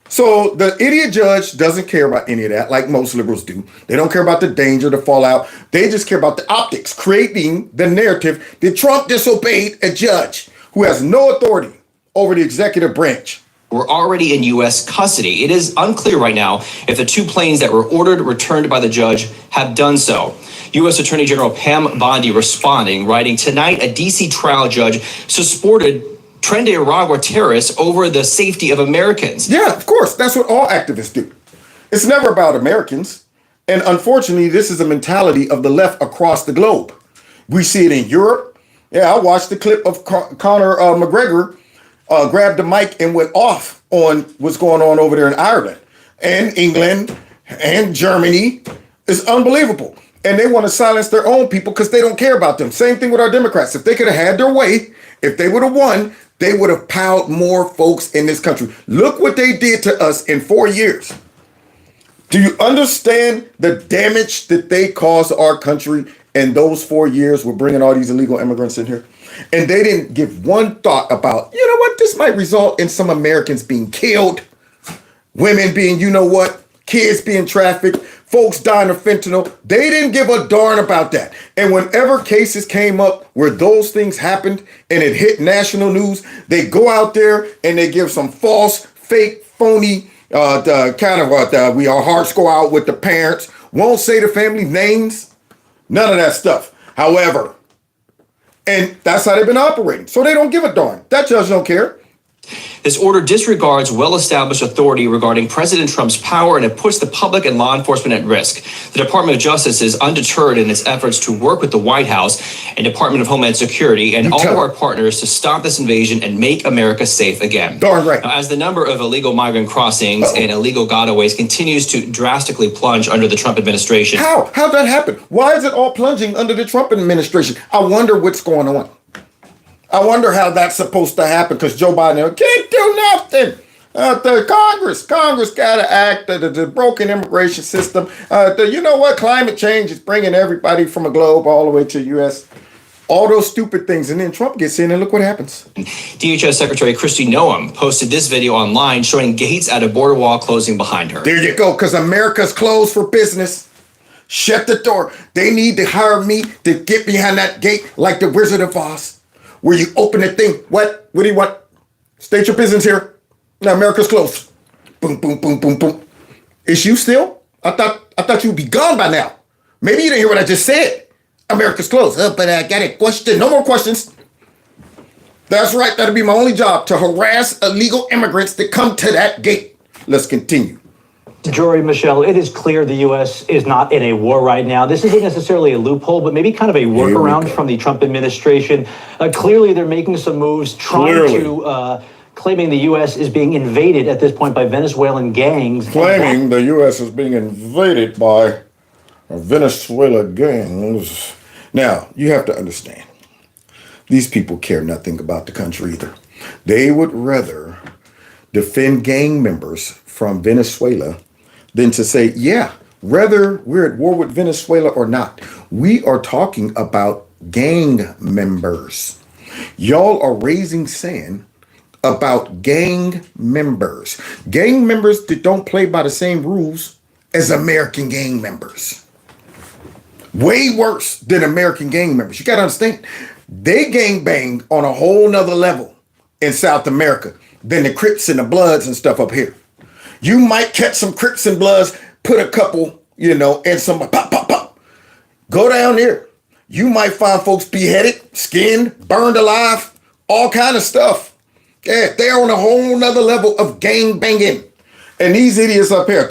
So the idiot judge doesn't care about any of that, like most liberals do. They don't care about the danger, the fallout. They just care about the optics, creating the narrative that Trump disobeyed a judge who has no authority over the executive branch. Were already in U.S. custody. It is unclear right now if the two planes that were ordered returned by the judge have done so. U.S. Attorney General Pam Bondi responding, writing, tonight a D.C. trial judge supported Tren de Aragua terrorists over the safety of Americans. Yeah, of course. That's what all activists do. It's never about Americans. And unfortunately, this is a mentality of the left across the globe. We see it in Europe. Yeah, I watched the clip of Conor McGregor grabbed the mic and went off on what's going on over there in Ireland and England and Germany. It's unbelievable. And they want to silence their own people because they don't care about them. Same thing with our Democrats. If they could have had their way, if they would have won, they would have piled more folks in this country. Look what they did to us in 4 years. Do you understand the damage that they caused our country in those 4 years with bringing all these illegal immigrants in here? And they didn't give one thought about, you know what, this might result in some Americans being killed, women being, you know what, kids being trafficked, folks dying of fentanyl. They didn't give a darn about that. And whenever cases came up where those things happened and it hit national news, they go out there and they give some false, fake, phony, we our hearts go out with the parents, won't say the family names, none of that stuff. However, and that's how they've been operating. So they don't give a darn. That judge don't care. This order disregards well-established authority regarding President Trump's power, and it puts the public and law enforcement at risk. The Department of Justice is undeterred in its efforts to work with the White House and Department of Homeland Security and all of our partners to stop this invasion and make America safe again. Darn right. Now, as the number of illegal migrant crossings and illegal gotaways continues to drastically plunge under the Trump administration. How'd that happen? Why is it all plunging under the Trump administration? I wonder what's going on. I wonder how that's supposed to happen because Joe Biden can't do nothing. The Congress got to act. The broken immigration system. You know what? Climate change is bringing everybody from a globe all the way to the U.S. All those stupid things. And then Trump gets in and look what happens. DHS Secretary Kristi Noem posted this video online showing gates at a border wall closing behind her. There you go, because America's closed for business. Shut the door. They need to hire me to get behind that gate like the Wizard of Oz. Where you open the thing. What do you want? State your business here. Now America's closed. Boom, boom, boom, boom, boom. Is you still? I thought you'd be gone by now. Maybe you didn't hear what I just said. America's closed. But I got a question. No more questions. That's right. That'll be my only job, to harass illegal immigrants that come to that gate. Let's continue. Jory, Michelle, it is clear the U.S. is not in a war right now. This isn't necessarily a loophole, but maybe kind of a workaround from the Trump administration. Clearly, they're making some moves trying to claiming the U.S. is being invaded at this point by Venezuelan gangs. Claiming the U.S. is being invaded by Venezuela gangs. Now, you have to understand, these people care nothing about the country either. They would rather defend gang members from Venezuela than to say, yeah, whether we're at war with Venezuela or not, we are talking about gang members. Y'all are raising sand about gang members. Gang members that don't play by the same rules as American gang members. Way worse than American gang members. You got to understand, they gang bang on a whole nother level in South America than the Crips and the Bloods and stuff up here. You might catch some Crips and Bloods, put a couple, and some pop, pop, pop. Go down there. You might find folks beheaded, skinned, burned alive, all kind of stuff. Yeah, they're on a whole nother level of gang banging. And these idiots up here,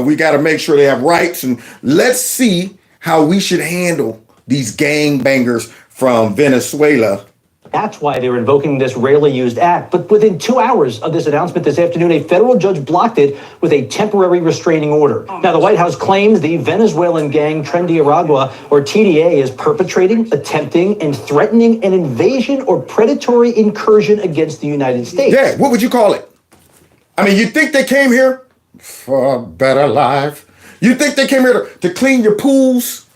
we got to make sure they have rights. And let's see how we should handle these gang bangers from Venezuela. That's why they're invoking this rarely used act. But within 2 hours of this announcement this afternoon, a federal judge blocked it with a temporary restraining order. Now, the White House claims the Venezuelan gang Tren de Aragua, or TDA, is perpetrating, attempting, and threatening an invasion or predatory incursion against the United States. Yeah, what would you call it? I mean, you think they came here for a better life? You think they came here to clean your pools,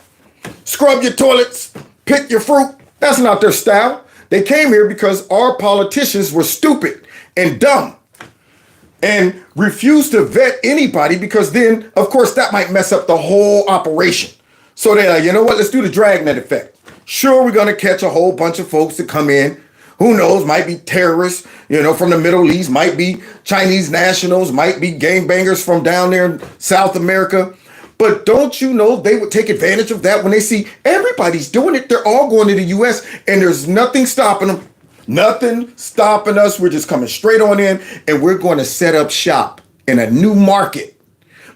scrub your toilets, pick your fruit? That's not their style. They came here because our politicians were stupid and dumb. and refuse to vet anybody because then, of course, that might mess up the whole operation. So they're like, you know what? Let's do the dragnet effect. Sure, we're going to catch a whole bunch of folks that come in. Who knows? Might be terrorists, from the Middle East, might be Chinese nationals, might be gangbangers from down there in South America. But don't you know they would take advantage of that when they see everybody's doing it? They're all going to the U.S. and there's nothing stopping them. Nothing stopping us. We're just coming straight on in and we're going to set up shop in a new market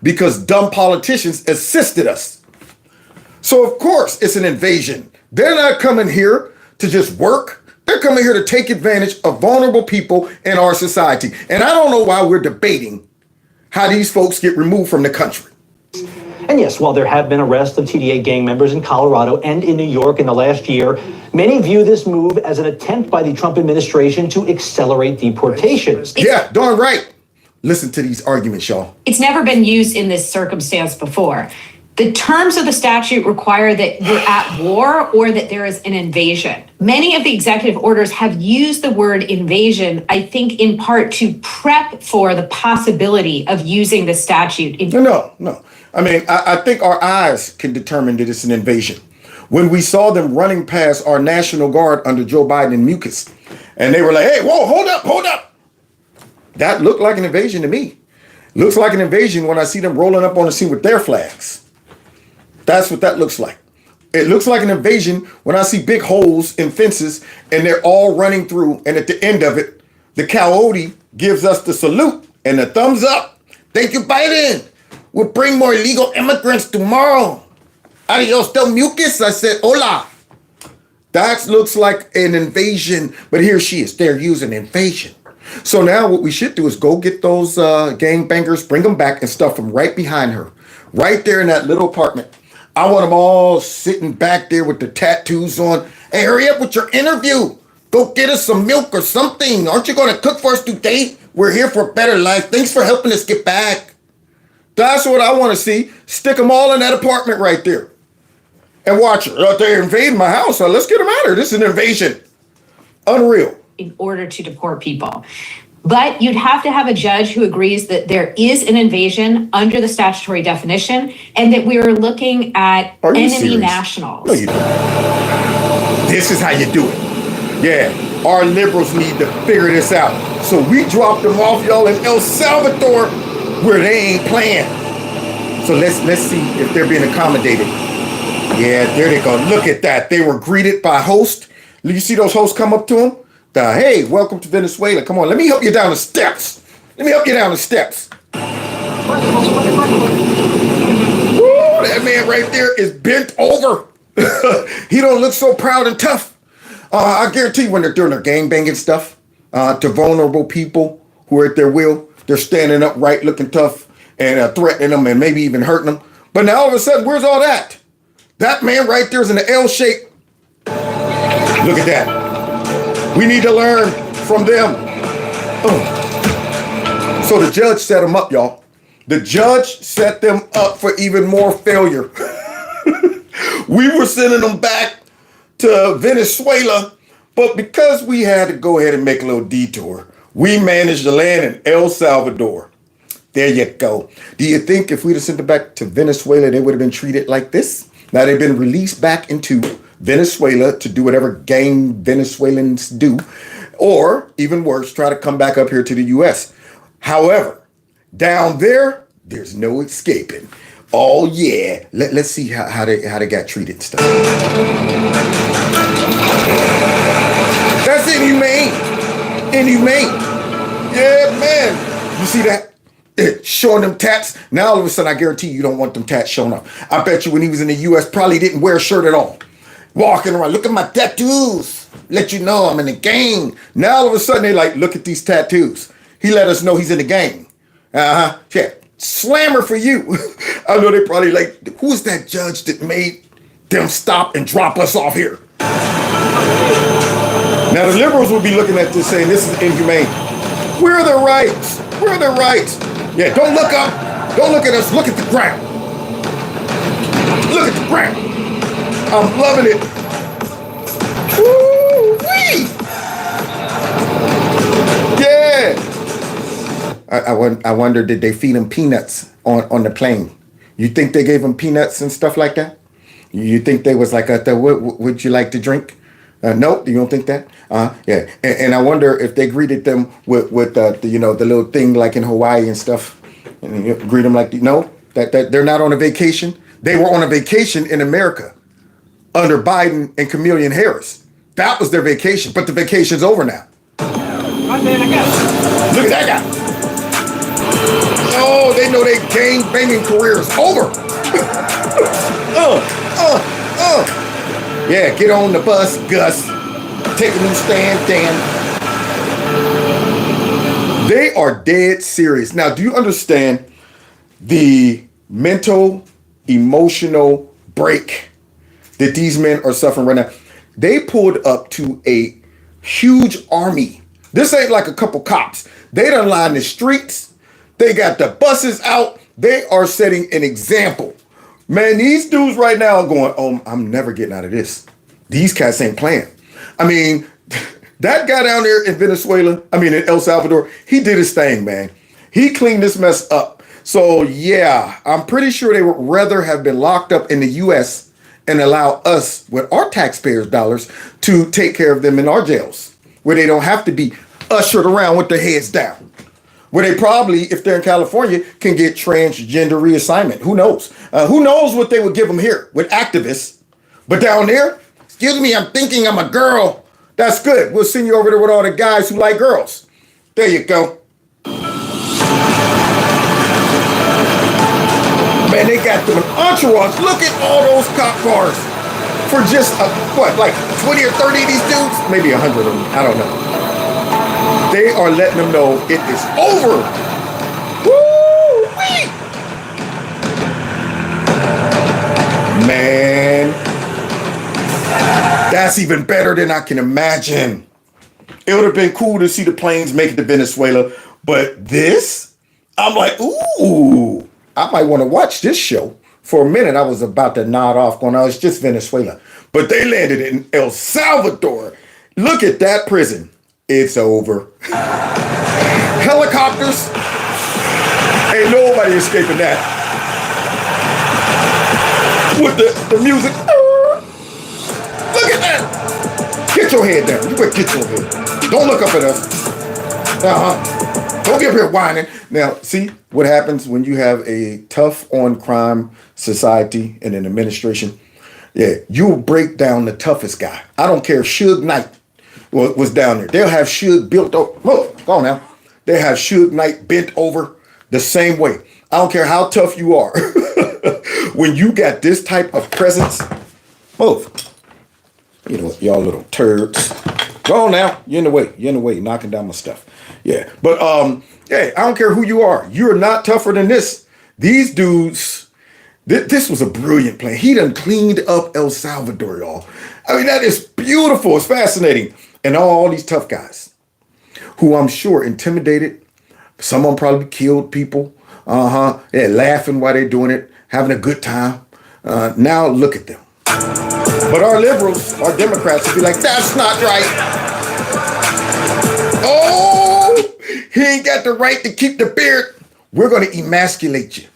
because dumb politicians assisted us. So, of course, it's an invasion. They're not coming here to just work. They're coming here to take advantage of vulnerable people in our society. And I don't know why we're debating how these folks get removed from the country. And yes, while there have been arrests of TDA gang members in Colorado and in New York in the last year, many view this move as an attempt by the Trump administration to accelerate deportations. Yeah, darn right. Listen to these arguments, y'all. It's never been used in this circumstance before. The terms of the statute require that you're at war or that there is an invasion. Many of the executive orders have used the word invasion, I think, in part to prep for the possibility of using the statute. No. I mean, I think our eyes can determine that it's an invasion. When we saw them running past our National Guard under Joe Biden and mucus, and they were like, hey, whoa, hold up. That looked like an invasion to me. Looks like an invasion when I see them rolling up on the scene with their flags. That's what that looks like. It looks like an invasion when I see big holes in fences and they're all running through. And at the end of it, the coyote gives us the salute and the thumbs up. Thank you, Biden. We'll bring more illegal immigrants tomorrow. Adios, del mucus. I said, hola. That looks like an invasion. But here she is. They're using invasion. So now what we should do is go get those gangbangers, bring them back and stuff them right behind her. Right there in that little apartment. I want them all sitting back there with the tattoos on. Hey, hurry up with your interview. Go get us some milk or something. Aren't you going to cook for us today? We're here for a better life. Thanks for helping us get back. That's what I want to see. Stick them all in that apartment right there. And watch her. They're invading my house. Let's get them out of here. This is an invasion. Unreal. In order to deport people. But you'd have to have a judge who agrees that there is an invasion under the statutory definition and that we are looking at enemy nationals. No, you don't. This is how you do it. Yeah, our liberals need to figure this out. So we dropped them off, y'all, in El Salvador where they ain't playing. So let's see if they're being accommodated. Yeah, there they go. Look at that. They were greeted by hosts. You see those hosts come up to them? Hey, welcome to Venezuela. Come on, let me help you down the steps. Ooh, that man right there is bent over. He don't look so proud and tough. I guarantee you when they're doing their gangbanging stuff to vulnerable people who are at their will, they're standing upright, looking tough, and threatening them and maybe even hurting them. But now all of a sudden, where's all that? That man right there is in the L shape. Look at that. We need to learn from them. So the judge set them up, y'all. The judge set them up for even more failure. We were sending them back to Venezuela, but because we had to go ahead and make a little detour, we managed to land in El Salvador. There you go. Do you think if we'd have sent them back to Venezuela, they would have been treated like this? Now they've been released back into Venezuela to do whatever gang Venezuelans do, or even worse, try to come back up here to the U.S. However, down there, there's no escaping. Oh yeah, let's see how they got treated and stuff. That's inhumane. Yeah, man. You see that? Showing them tats. Now all of a sudden, I guarantee you don't want them tats showing up. I bet you when he was in the U.S. probably didn't wear a shirt at all. Walking around, look at my tattoos. Let you know I'm in the gang. Now all of a sudden they like, look at these tattoos. He let us know he's in the gang. Yeah, slammer for you. I know they probably like, who's that judge that made them stop and drop us off here? Now the liberals will be looking at this saying this is inhumane. Where are their rights? Yeah, don't look up. Don't look at us. Look at the ground. I'm loving it. Woo-wee. Yeah. I wonder, did they feed them peanuts on the plane? You think they gave them peanuts and stuff like that? You think they was like, what would you like to drink? No, you don't think that? Yeah. And I wonder if they greeted them with the little thing like in Hawaii and stuff. And you greet them like, no, that they're not on a vacation. They were on a vacation in America under Biden and Chameleon Harris. That was their vacation, but the vacation's over now. Look at that guy. Oh, they know their gang banging career is over. Yeah, get on the bus, Gus. Take a new stand, Dan. They are dead serious. Now, do you understand the mental, emotional break that these men are suffering right now? They pulled up to a huge army. This ain't like a couple cops. They done lined the streets. They got the buses out. They are setting an example. Man, these dudes right now are going, oh, I'm never getting out of this. These cats ain't playing. I mean, that guy down there in Venezuela, in El Salvador, he did his thing, man. He cleaned this mess up. So, yeah, I'm pretty sure they would rather have been locked up in the U.S. and allow us, with our taxpayers' dollars, to take care of them in our jails, where they don't have to be ushered around with their heads down. Where they probably, if they're in California, can get transgender reassignment. Who knows? Who knows what they would give them here with activists. But down there, excuse me, I'm thinking I'm a girl. That's good. We'll send you over there with all the guys who like girls. There you go. Man, they got them an entourage. Look at all those cop cars. For just, like 20 or 30 of these dudes? Maybe 100 of them. I don't know. They are letting them know it is over. Woo-wee! Man, that's even better than I can imagine. It would have been cool to see the planes make it to Venezuela, but this, I'm like, ooh, I might want to watch this show. For a minute, I was about to nod off going, oh, it's just Venezuela. But they landed in El Salvador. Look at that prison. It's over. Helicopters. Ain't nobody escaping that. With the music. Look at that. Get your head down. You better get your head. Don't look up at us. Don't get up here whining. Now, see what happens when you have a tough on crime society and an administration? Yeah, you'll break down the toughest guy. I don't care if Suge Knight was down there. They'll have Suge built over. Look, go on now. They'll have Suge Knight bent over the same way. I don't care how tough you are. When you got this type of presence, move. Y'all little turds. Go on now. You're in the way. You're in the way. Knocking down my stuff. Yeah. But, I don't care who you are. You're not tougher than this. These dudes, this was a brilliant plan. He done cleaned up El Salvador, y'all. That is beautiful. It's fascinating. And all these tough guys who I'm sure intimidated. Some of them probably killed people. They're laughing while they're doing it, having a good time. Now look at them. But our liberals, our Democrats will be like, that's not right. Oh, he ain't got the right to keep the beard. We're going to emasculate you.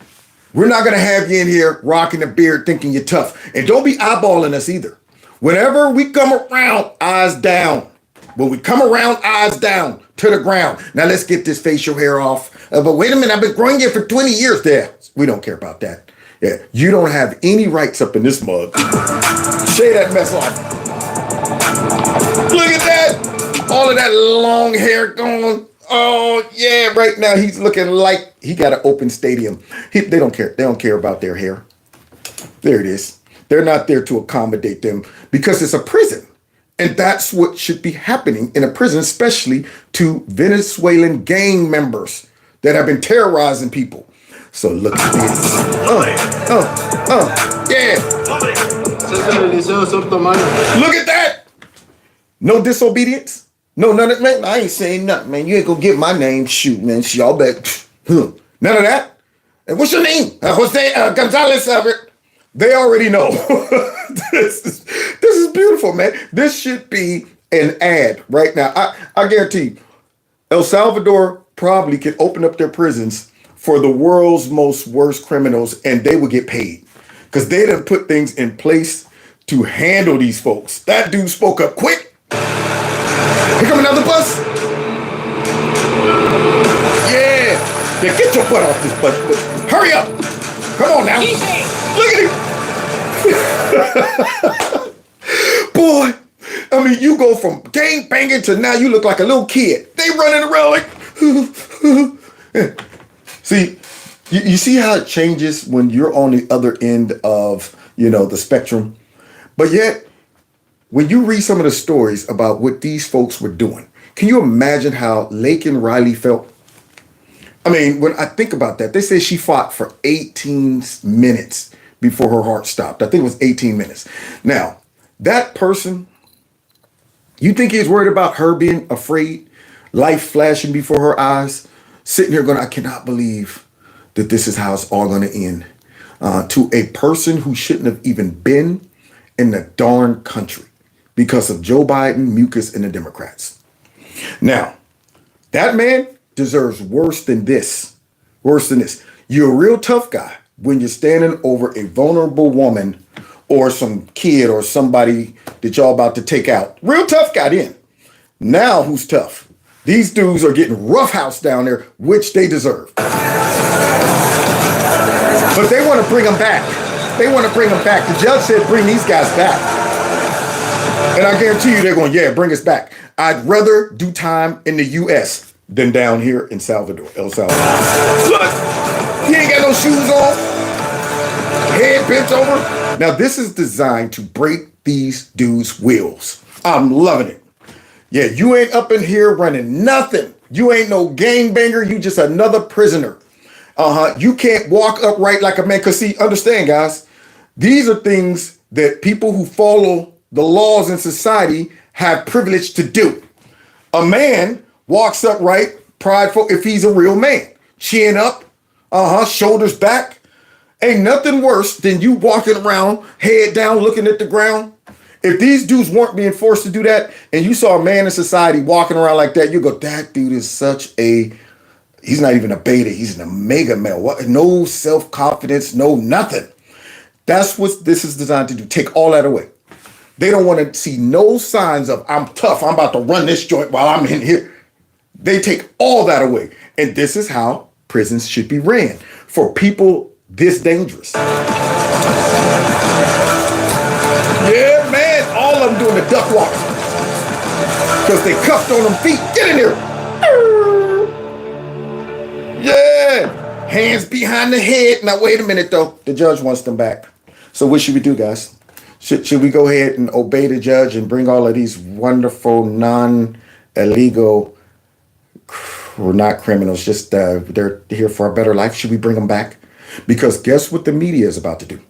We're not going to have you in here rocking the beard thinking you're tough. And don't be eyeballing us either. Whenever we come around, eyes down. When we come around, eyes down to the ground. Now let's get this facial hair off. But wait a minute, I've been growing it for 20 years there. We don't care about that. Yeah, you don't have any rights up in this mug. Shave that mess off. Look at that. All of that long hair going. Oh, yeah, right now he's looking like he got an open stadium. They don't care. They don't care about their hair. There it is. They're not there to accommodate them because it's a prison. And that's what should be happening in a prison, especially to Venezuelan gang members that have been terrorizing people. So look at this. Yeah. Look at that. No disobedience. No, none of that. I ain't saying nothing, man. You ain't gonna get my name. Shoot, man. Y'all bet. None of that. And what's your name? Jose Gonzalez. They already know. This is beautiful, man. This should be an ad right now. I guarantee you, El Salvador probably could open up their prisons for the world's most worst criminals, and they would get paid because they done put things in place to handle these folks. That dude spoke up quick. Here come another bus. Yeah, get your butt off this bus. Hurry up. Come on now. Look at him. Boy, I mean, you go from gang banging to now you look like a little kid. They running around like, see, you see how it changes when you're on the other end of, the spectrum. But yet, when you read some of the stories about what these folks were doing, can you imagine how Laken Riley felt? I mean, when I think about that, they say she fought for 18 minutes before her heart stopped. I think it was 18 minutes. Now, that person, you think he's worried about her being afraid, life flashing before her eyes, sitting here going, I cannot believe that this is how it's all going to end. To a person who shouldn't have even been in the darn country because of Joe Biden, mucus, and the Democrats. Now, that man deserves worse than this. Worse than this. You're a real tough guy when you're standing over a vulnerable woman or some kid or somebody that y'all about to take out. Real tough guy then. Now who's tough? These dudes are getting roughhoused down there, which they deserve. But they want to bring them back. They want to bring them back. The judge said bring these guys back. And I guarantee you they're going, yeah, bring us back. I'd rather do time in the U.S. than down here in Salvador, El Salvador. Look, he ain't got no shoes on. Head bent over. Now, this is designed to break these dudes' wheels. I'm loving it. Yeah, you ain't up in here running nothing. You ain't no gangbanger. You just another prisoner. You can't walk upright like a man. Because see, understand, guys, these are things that people who follow the laws in society have privilege to do. A man walks upright, prideful, if he's a real man. Chin up, shoulders back. Ain't nothing worse than you walking around, head down, looking at the ground. If these dudes weren't being forced to do that, and you saw a man in society walking around like that, you go, that dude is he's not even a beta, he's an omega male. What? No self-confidence, no nothing. That's what this is designed to do. Take all that away. They don't want to see no signs of, I'm tough, I'm about to run this joint while I'm in here. They take all that away. And this is how prisons should be ran for people this dangerous. Yeah, man, all of them doing the duck walk. Because they cuffed on them feet. Get in there. Yeah. Hands behind the head. Now, wait a minute, though. The judge wants them back. So what should we do, guys? Should we go ahead and obey the judge and bring all of these wonderful, non-illegal, or not criminals, just they're here for a better life? Should we bring them back? Because guess what the media is about to do?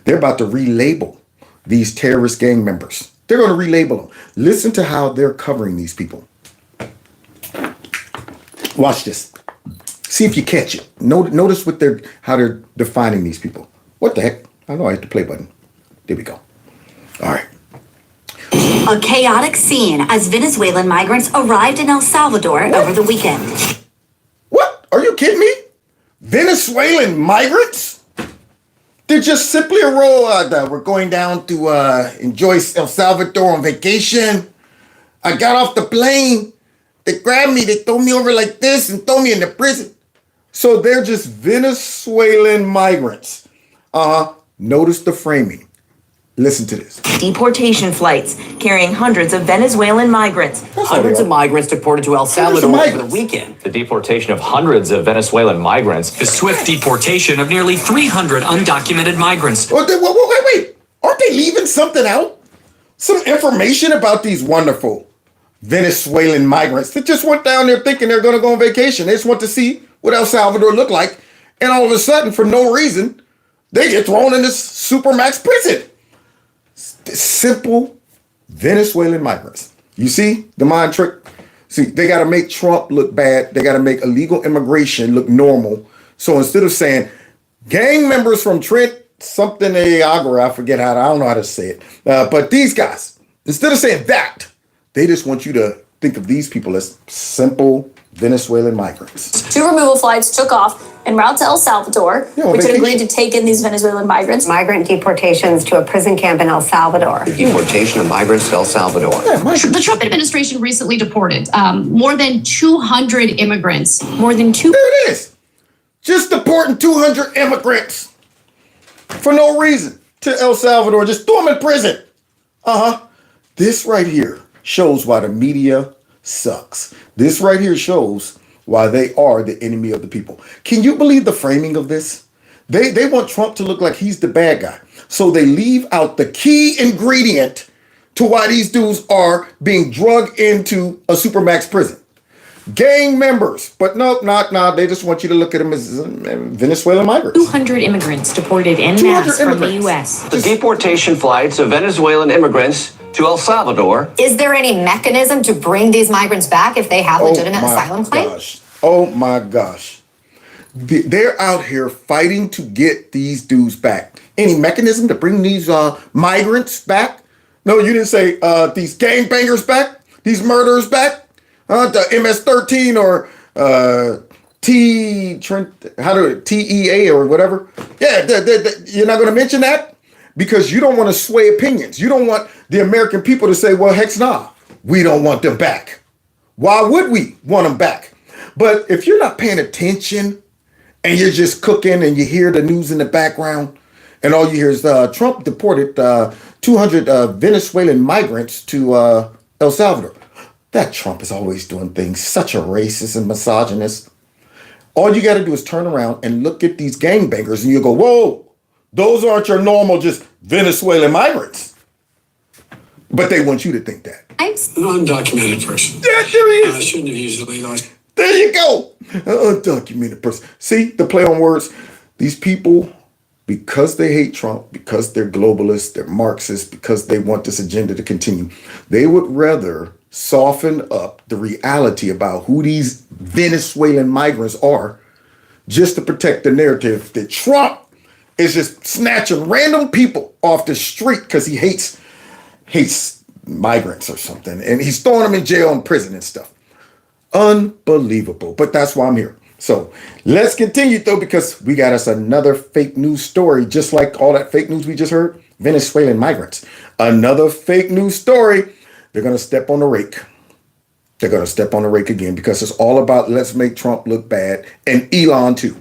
They're about to relabel these terrorist gang members. They're going to relabel them. Listen to how they're covering these people. Watch this. See if you catch it. Notice how they're defining these people. What the heck? I know I hit the play button. There we go. All right. A chaotic scene as Venezuelan migrants arrived in El Salvador over the weekend. What? Are you kidding me? Venezuelan migrants? They're just simply a roll. We're going down to enjoy El Salvador on vacation. I got off the plane. They grabbed me. They threw me over like this and threw me in the prison. So they're just Venezuelan migrants. Notice the framing. Listen to this. Deportation flights carrying hundreds of Venezuelan migrants. Hundreds of migrants deported to El Salvador over the weekend. The deportation of hundreds of Venezuelan migrants. The swift deportation of nearly 300 undocumented migrants. Wait. Aren't they leaving something out? Some information about these wonderful Venezuelan migrants that just went down there thinking they're going to go on vacation. They just want to see what El Salvador looked like. And all of a sudden, for no reason, they get thrown in this supermax prison. Simple Venezuelan migrants. You see the mind trick? See, they got to make Trump look bad. They got to make illegal immigration look normal. So instead of saying gang members from Trent, something Agora, I forget I don't know how to say it. But these guys, instead of saying that, they just want you to think of these people as simple Venezuelan migrants. 2 removal flights took off en route to El Salvador, which had agreed to take in these Venezuelan migrants. Migrant deportations to a prison camp in El Salvador. The deportation of migrants to El Salvador. The Trump administration recently deported more than 200 immigrants. More than two. There it is. Just deporting 200 immigrants for no reason to El Salvador. Just throw them in prison. This right here shows why the media sucks. This right here shows why they are the enemy of the people. Can you believe the framing of this? They want Trump to look like he's the bad guy. So they leave out the key ingredient to why these dudes are being drugged into a supermax prison. Gang members. But no, they just want you to look at them as Venezuelan migrants. 200 immigrants deported en masse from the U.S. The deportation flights of Venezuelan immigrants to El Salvador. Is there any mechanism to bring these migrants back if they have legitimate asylum claims? Oh my gosh. They're out here fighting to get these dudes back. Any mechanism to bring these migrants back? No, you didn't say these gangbangers back? These murderers back? The MS-13 or TEA or whatever? Yeah, you're not going to mention that? Because you don't want to sway opinions. You don't want the American people to say, well, heck nah, we don't want them back. Why would we want them back? But if you're not paying attention and you're just cooking and you hear the news in the background and all you hear is Trump deported 200 Venezuelan migrants to El Salvador. That Trump is always doing things, such a racist and misogynist. All you got to do is turn around and look at these gangbangers and you go, whoa, those aren't your normal just Venezuelan migrants. But they want you to think that. I'm an undocumented person. Yeah, there he is. I shouldn't have used illegal. There you go. An undocumented person. See the play on words? These people, because they hate Trump, because they're globalists, they're Marxists, because they want this agenda to continue, they would rather soften up the reality about who these Venezuelan migrants are just to protect the narrative that Trump is just snatching random people off the street because he hates migrants or something. And he's throwing them in jail and prison and stuff. Unbelievable. But that's why I'm here. So let's continue, though, because we got us another fake news story, just like all that fake news we just heard. Venezuelan migrants. Another fake news story. They're going to step on the rake. They're going to step on the rake again because it's all about let's make Trump look bad and Elon, too.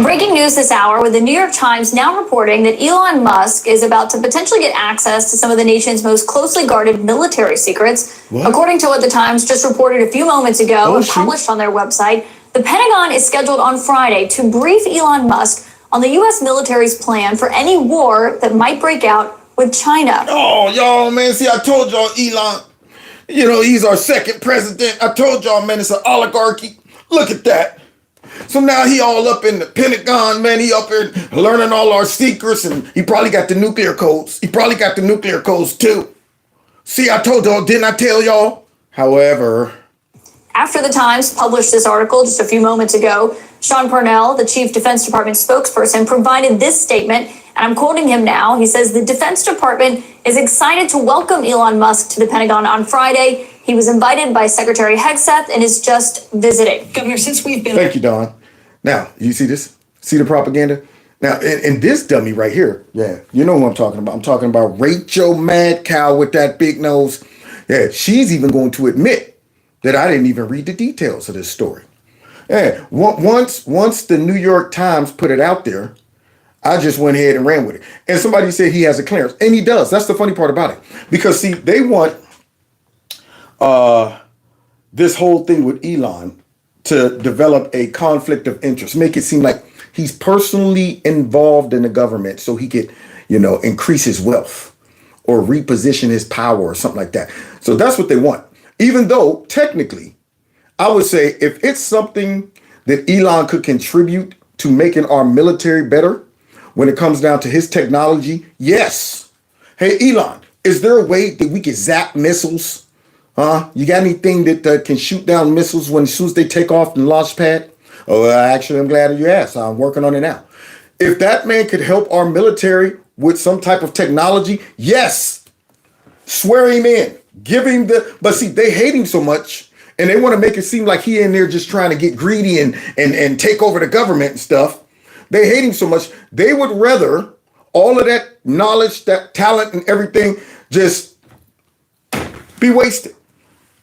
Breaking news this hour with the New York Times now reporting that Elon Musk is about to potentially get access to some of the nation's most closely guarded military secrets. What? According to what the Times just reported a few moments ago and published on their website, the Pentagon is scheduled on Friday to brief Elon Musk on the U.S. military's plan for any war that might break out with China. Oh, y'all, man, see, I told y'all Elon, he's our second president. I told y'all, man, it's an oligarchy. Look at that. So now he all up in the Pentagon, man. He up here learning all our secrets, and he probably got the nuclear codes. He probably got the nuclear codes, too. See, I told y'all, didn't I tell y'all? However, after the Times published this article just a few moments ago, Sean Parnell, the Chief Defense Department spokesperson, provided this statement, and I'm quoting him now. He says the Defense Department is excited to welcome Elon Musk to the Pentagon on Friday. He was invited by Secretary Hegseth and is just visiting. Governor, since we've been... Thank you, Don. Now, you see this? See the propaganda? Now, and this dummy right here, yeah, you know who I'm talking about. I'm talking about Rachel Madcow with that big nose. Yeah, she's even going to admit that I didn't even read the details of this story. Yeah, once the New York Times put it out there, I just went ahead and ran with it. And somebody said he has a clearance, and he does. That's the funny part about it. Because, see, they want this whole thing with Elon to develop a conflict of interest, make it seem like he's personally involved in the government so he could, increase his wealth or reposition his power or something like that. So that's what they want. Even though technically, I would say if it's something that Elon could contribute to making our military better when it comes down to his technology, yes. Hey, Elon, is there a way that we can zap missiles? You got anything that can shoot down missiles as soon as they take off the launch pad? Oh, actually, I'm glad you asked. I'm working on it now. If that man could help our military with some type of technology, yes, swear him in, give him but see, they hate him so much and they want to make it seem like he in there just trying to get greedy and take over the government and stuff. They hate him so much. They would rather all of that knowledge, that talent and everything just be wasted.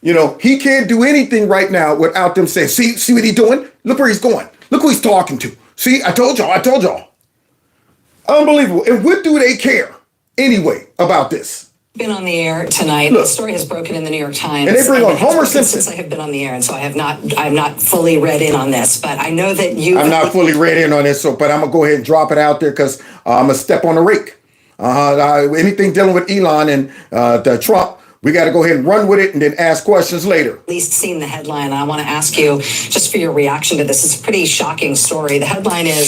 You know, he can't do anything right now without them saying, see what he's doing? Look where he's going. Look who he's talking to. See, I told y'all. Unbelievable. And what do they care anyway about this? Been on the air tonight. Look, the story has broken in the New York Times. And they bring on Homer Simpson. Since I have been on the air, and so I'm not fully read in on this, but I know that I'm not fully read in on this, but I'm gonna go ahead and drop it out there because I'm gonna step on the rake. Anything dealing with Elon and the Trump, we got to go ahead and run with it and then ask questions later. At least seen the headline. I want to ask you just for your reaction to this. It's a pretty shocking story. The headline is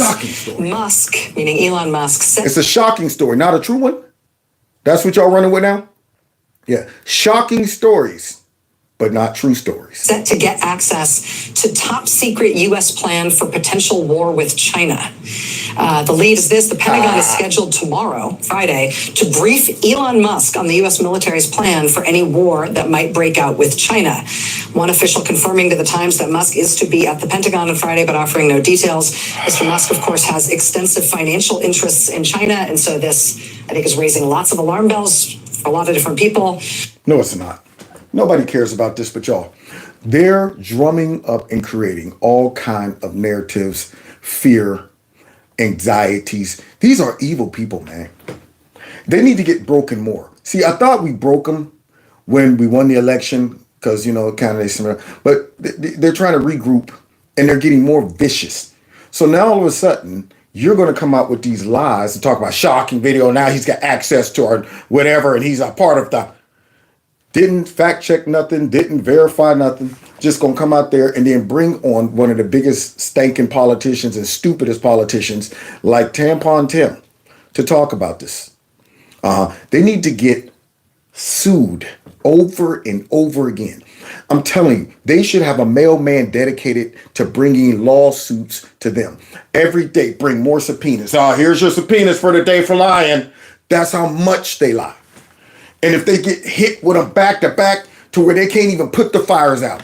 Musk, meaning Elon Musk. It's a shocking story, not a true one. That's what y'all running with now? Yeah. Shocking stories, but not true stories. Set to get access to top secret U.S. plan for potential war with China. The lead is this. The Pentagon is scheduled tomorrow, Friday, to brief Elon Musk on the U.S. military's plan for any war that might break out with China. One official confirming to the Times that Musk is to be at the Pentagon on Friday, but offering no details. Mr. Musk, of course, has extensive financial interests in China. And so this, I think, is raising lots of alarm bells for a lot of different people. No, it's not. Nobody cares about this but y'all. They're drumming up and creating all kind of narratives, fear, anxieties. These are evil people, man. They need to get broken more. See, I thought we broke them when we won the election because, you know, kind of, but they're trying to regroup and they're getting more vicious. So now all of a sudden, you're going to come out with these lies and talk about shocking video. Now he's got access to our whatever and he's a part of the... Didn't fact check nothing, didn't verify nothing, just gonna come out there and then bring on one of the biggest stinking politicians and stupidest politicians like Tampon Tim to talk about this. They need to get sued over and over again. I'm telling you, they should have a mailman dedicated to bringing lawsuits to them. Every day, bring more subpoenas. Here's your subpoenas for the day for lying. That's how much they lie. And if they get hit with them back to back to where they can't even put the fires out,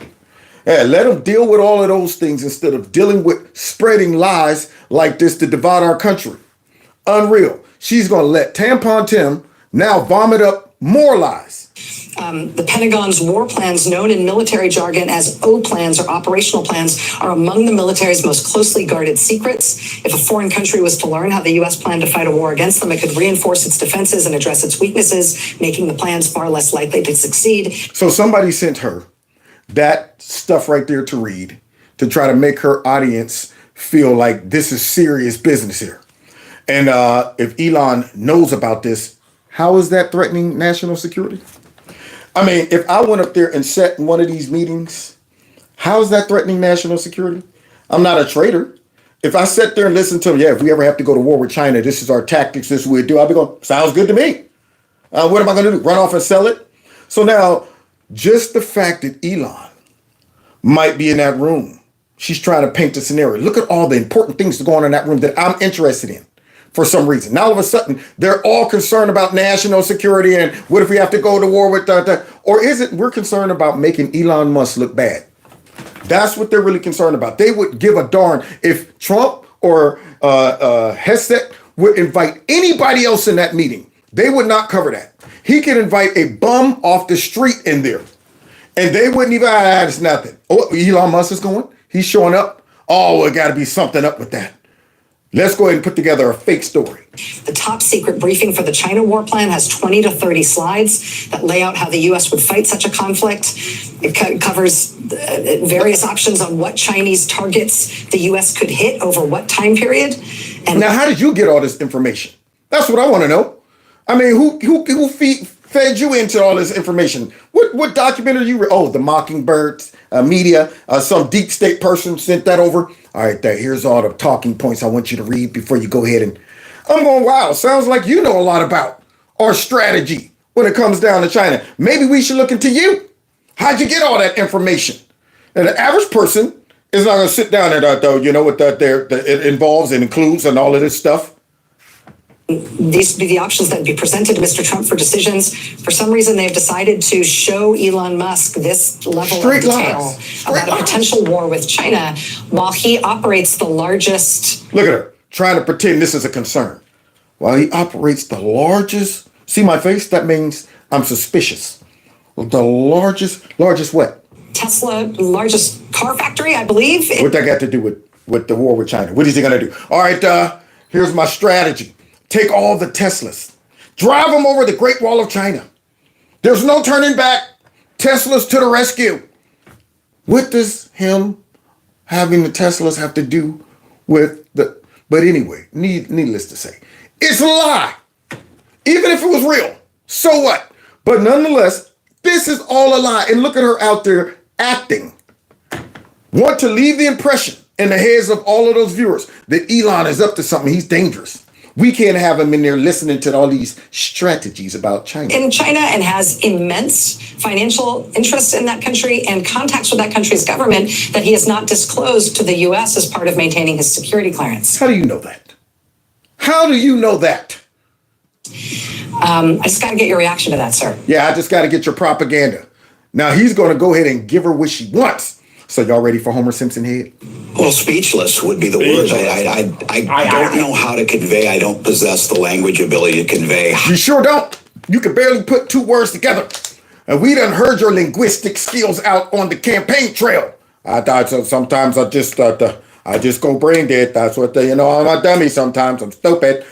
let them deal with all of those things instead of dealing with spreading lies like this to divide our country. Unreal. She's going to let Tampon Tim now vomit up more lies. The Pentagon's war plans, known in military jargon as O plans or operational plans, are among the military's most closely guarded secrets. If a foreign country was to learn how the U.S. planned to fight a war against them, it could reinforce its defenses and address its weaknesses, making the plans far less likely to succeed. So somebody sent her that stuff right there to read to try to make her audience feel like this is serious business here. And if Elon knows about this, how is that threatening national security? I mean, if I went up there and sat in one of these meetings, how is that threatening national security? I'm not a traitor. If I sat there and listened to them, if we ever have to go to war with China, this is our tactics, this is what we do, I'll be going, sounds good to me. What am I going to do? Run off and sell it? So now, just the fact that Elon might be in that room, she's trying to paint the scenario. Look at all the important things going on in that room that I'm interested in. For some reason. Now all of a sudden, they're all concerned about national security and what if we have to go to war with or is it we're concerned about making Elon Musk look bad? That's what they're really concerned about. They would give a darn if Trump or Hesed would invite anybody else in that meeting. They would not cover that. He could invite a bum off the street in there and they wouldn't even, it's nothing. Oh, Elon Musk is going? He's showing up? Oh, it got to be something up with that. Let's go ahead and put together a fake story. The top secret briefing for the China war plan has 20 to 30 slides that lay out how the U.S. would fight such a conflict. It covers various options on what Chinese targets the U.S. could hit over what time period. And now, how did you get all this information? That's what I want to know. I mean, who fed you into all this information? What documentary you read? Oh, the Mockingbird media. Some deep state person sent that over. All right, here's all the talking points I want you to read before you go ahead and... I'm going, wow, sounds like you know a lot about our strategy when it comes down to China. Maybe we should look into you. How'd you get all that information? And the average person is not going to sit down and, you know, what that it involves and includes and all of this stuff. these would be the options that would be presented to Mr. Trump for decisions. For some reason, they've decided to show Elon Musk this level of detail about a potential war with China while he operates the largest. Look at her trying to pretend this is a concern. While he operates the largest, see my face? That means I'm suspicious. The largest what? Tesla, largest car factory, I believe. What that got to do with the war with China? What is he going to do? All right, here's my strategy. Take all the Teslas, drive them over the Great Wall of China. There's no turning back. Teslas to the rescue. What does him having the Teslas have to do with the... But anyway, needless to say, it's a lie. Even if it was real, so what? But nonetheless, this is all a lie. And look at her out there acting. Want to leave the impression in the heads of all of those viewers that Elon is up to something. He's dangerous. We can't have him in there listening to all these strategies about China. In China, and has immense financial interests in that country and contacts with that country's government that he has not disclosed to the U.S. as part of maintaining his security clearance. How do you know that? How do you know that? I just got to get your reaction to that, sir. Yeah, I just got to get your propaganda. Now he's going to go ahead and give her what she wants. So y'all ready for Homer Simpson head? Well, speechless would be the word. I don't know how to convey. I don't possess the language ability to convey. You sure don't. You can barely put two words together. And we done heard your linguistic skills out on the campaign trail. I thought so. Sometimes I just go brain dead. That's what I'm a dummy sometimes. I'm stupid.